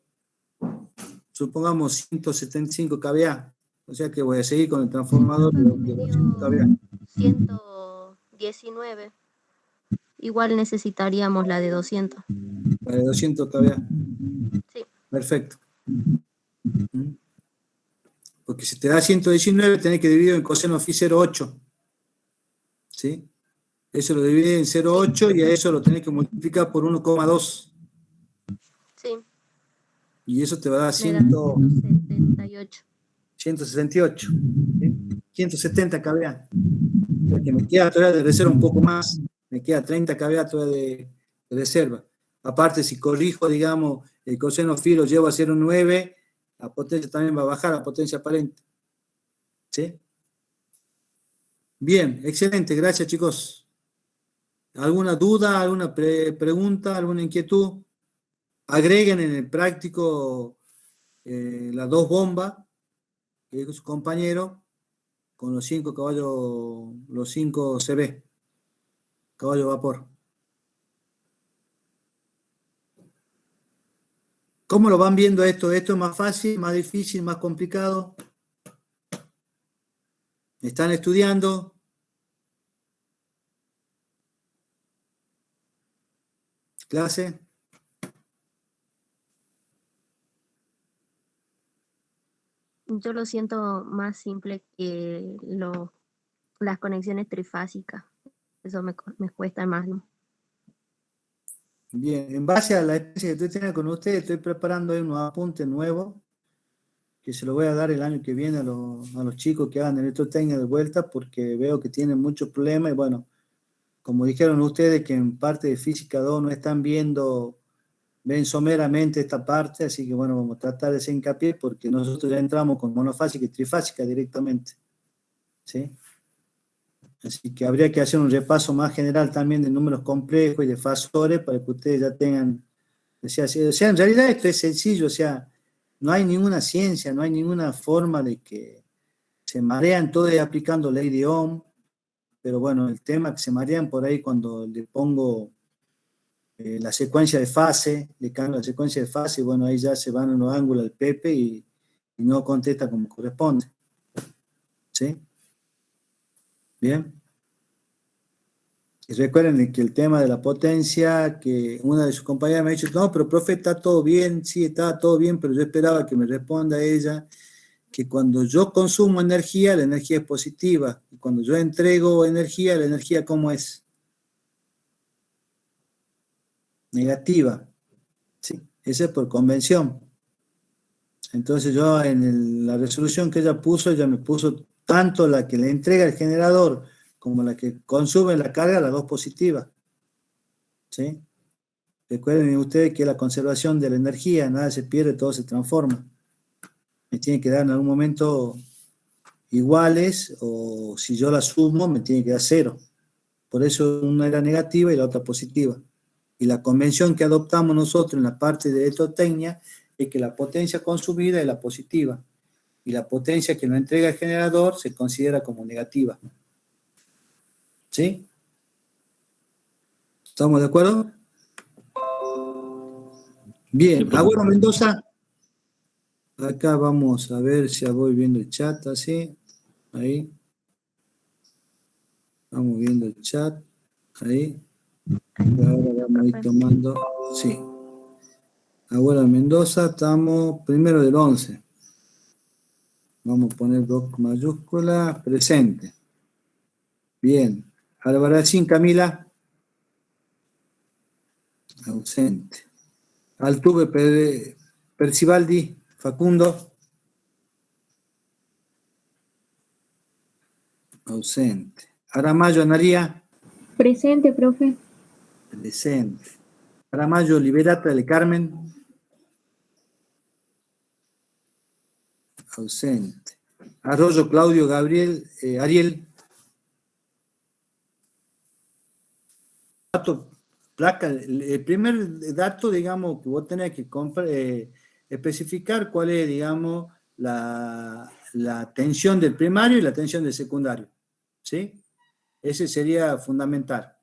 supongamos, 175 kVA. O sea que voy a seguir con el transformador de 200 kVA. 119. Igual necesitaríamos la de 200. La de 200 kVA. Sí. Perfecto. Porque si te da 119, tenés que dividir en coseno phi 0,8. ¿Sí? Eso lo divide en 0,8 y a eso lo tenés que multiplicar por 1,2. Sí. Y eso te va a dar 178. 168. ¿Sí? 170 kVA. Porque me queda todavía de reserva un poco más. Me queda 30 kVA todavía de reserva. Aparte, si corrijo, digamos, el coseno phi lo llevo a 0,9, la potencia también va a bajar, la potencia aparente. ¿Sí? Bien, excelente, gracias chicos. ¿Alguna duda, alguna pregunta, alguna inquietud? Agreguen en el práctico las 2 bombas que dijo su compañero con los 5 caballos, los 5 CB, caballo vapor. ¿Cómo lo van viendo esto? ¿Esto es más fácil, más difícil, más complicado? ¿Están estudiando? ¿Clase? Yo lo siento más simple que las conexiones trifásicas. Eso me cuesta más, ¿no? Bien, en base a la experiencia que estoy teniendo con ustedes, estoy preparando ahí unos apuntes nuevos que se lo voy a dar el año que viene a los chicos que hagan electrotecnia de vuelta, porque veo que tienen muchos problemas y bueno, como dijeron ustedes que en parte de física 2 no están ven someramente esta parte, así que bueno, vamos a tratar de hacer hincapié porque nosotros ya entramos con monofásica y trifásica directamente, ¿sí? Así que habría que hacer un repaso más general también de números complejos y de fasores para que ustedes ya tengan, o sea, en realidad esto es sencillo, o sea, no hay ninguna ciencia, no hay ninguna forma de que se marean todos aplicando ley de Ohm, pero bueno, el tema es que se marean por ahí cuando le pongo la secuencia de fase, le cambio la secuencia de fase y bueno, ahí ya se van unos ángulos al Pepe y no contesta como corresponde. ¿Sí? Bien. Y recuerden que el tema de la potencia, que una de sus compañeras me ha dicho, no, pero profe, está todo bien, sí, está todo bien, pero yo esperaba que me responda ella que cuando yo consumo energía, la energía es positiva, y cuando yo entrego energía, la energía ¿cómo es? Negativa. Sí, esa es por convención. Entonces yo en la resolución que ella puso me puso tanto la que le entrega el generador como la que consume la carga, las dos positivas. ¿Sí? Recuerden ustedes que la conservación de la energía, nada se pierde, todo se transforma. Me tiene que dar en algún momento iguales, o si yo la sumo, me tiene que dar 0. Por eso una era negativa y la otra positiva. Y la convención que adoptamos nosotros en la parte de electrotecnia es que la potencia consumida es la positiva y la potencia que nos entrega el generador se considera como negativa. ¿Sí? ¿Estamos de acuerdo? Bien, Agüero Mendoza. Acá vamos a ver si voy viendo el chat así. Ahí. Vamos viendo el chat. Ahí. Y ahora vamos a ir tomando. Sí. Agüero Mendoza, estamos primero del 11. Vamos a poner bloc mayúscula, presente. Bien. Albarracín Camila. Ausente. Altuve Percibaldi, Facundo. Ausente. Aramayo Analía. Presente, profe. Presente. Aramayo Liberata de Carmen. Ausente. Arroyo Claudio Gabriel, Ariel. Dato, placa, el primer dato, digamos, que vos tenés que especificar cuál es, digamos, la tensión del primario y la tensión del secundario, ¿sí? Ese sería fundamental.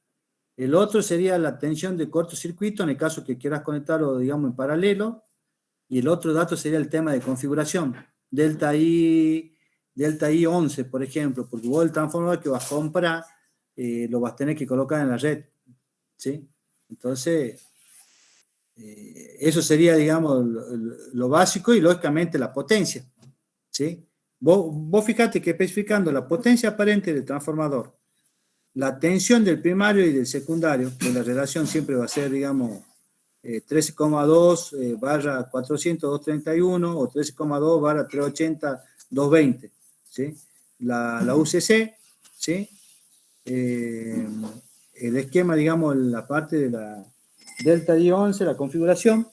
El otro sería la tensión de cortocircuito en el caso que quieras conectarlo, digamos, en paralelo. Y el otro dato sería el tema de configuración. Delta I 11, por ejemplo, porque vos el transformador que vas a comprar lo vas a tener que colocar en la red, ¿sí? Entonces, eso sería, digamos, lo básico y lógicamente la potencia, ¿sí? Vos fíjate que especificando la potencia aparente del transformador, la tensión del primario y del secundario, pues la relación siempre va a ser, digamos, 13,2 barra 400 231 o 13,2 barra 380 220, ¿sí? La UCC, ¿sí? El esquema, digamos, la parte de la delta I11, la configuración,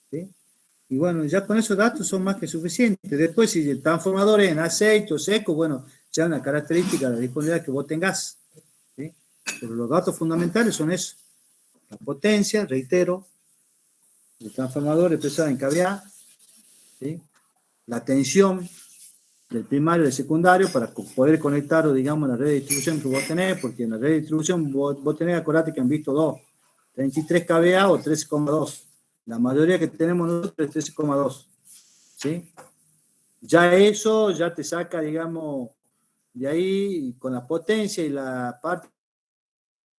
¿sí? Y bueno, ya con esos datos son más que suficientes. Después, si el transformador es en aceite o seco, bueno, ya una característica de la disponibilidad que vos tengas, ¿sí? Pero los datos fundamentales son eso. La potencia, reitero, el transformador expresado en kVA, ¿sí? La tensión del primario y del secundario para poder conectarlo, digamos, a la red de distribución que vos tenés, porque en la red de distribución vos tenés, acordate que han visto 23 kVA o 13,2. La mayoría que tenemos nosotros es 13,2, ¿sí? Ya eso ya te saca, digamos, de ahí con la potencia y la parte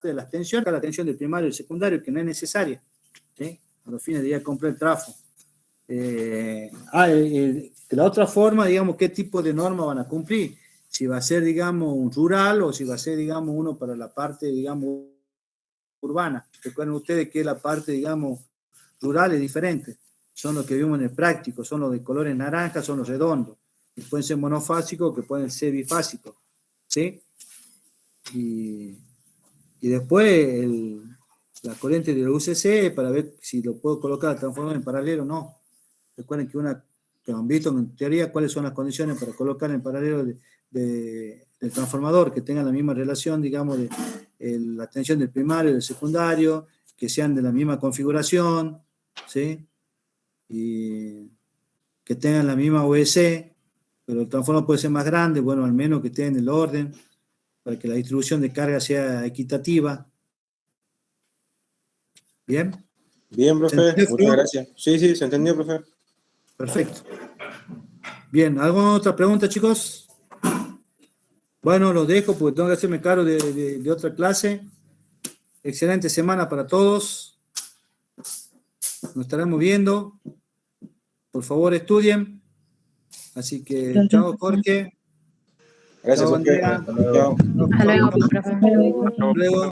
de las tensiones, la tensión del primario y del secundario, que no es necesaria, ¿sí? A los fines de ir a comprar el trafo. De la otra forma, digamos, ¿qué tipo de norma van a cumplir? Si va a ser, digamos, un rural o si va a ser, digamos, uno para la parte, digamos, urbana. Recuerden ustedes que la parte, digamos, rural es diferente. Son los que vimos en el práctico, son los de colores naranja, son los redondos. Y pueden ser monofásicos, que pueden ser bifásicos, ¿sí? Y después la corriente de la UCC para ver si lo puedo colocar al transformador en paralelo o no. Recuerden que han visto en teoría cuáles son las condiciones para colocar en paralelo del transformador, que tengan la misma relación, digamos, de la tensión del primario y del secundario, que sean de la misma configuración, ¿sí? Y que tengan la misma OEC, pero el transformador puede ser más grande, bueno, al menos que esté en el orden, para que la distribución de carga sea equitativa. ¿Bien? Bien, profe, muchas gracias. Sí, se entendió, profe. Perfecto. Bien, ¿alguna otra pregunta, chicos? Bueno, los dejo porque tengo que hacerme cargo de otra clase. Excelente semana para todos. Nos estaremos viendo. Por favor, estudien. Así que, chao, Jorge. Gracias, Chao, Jorge. Andrea. Chao. Hasta luego, profe. Hasta luego.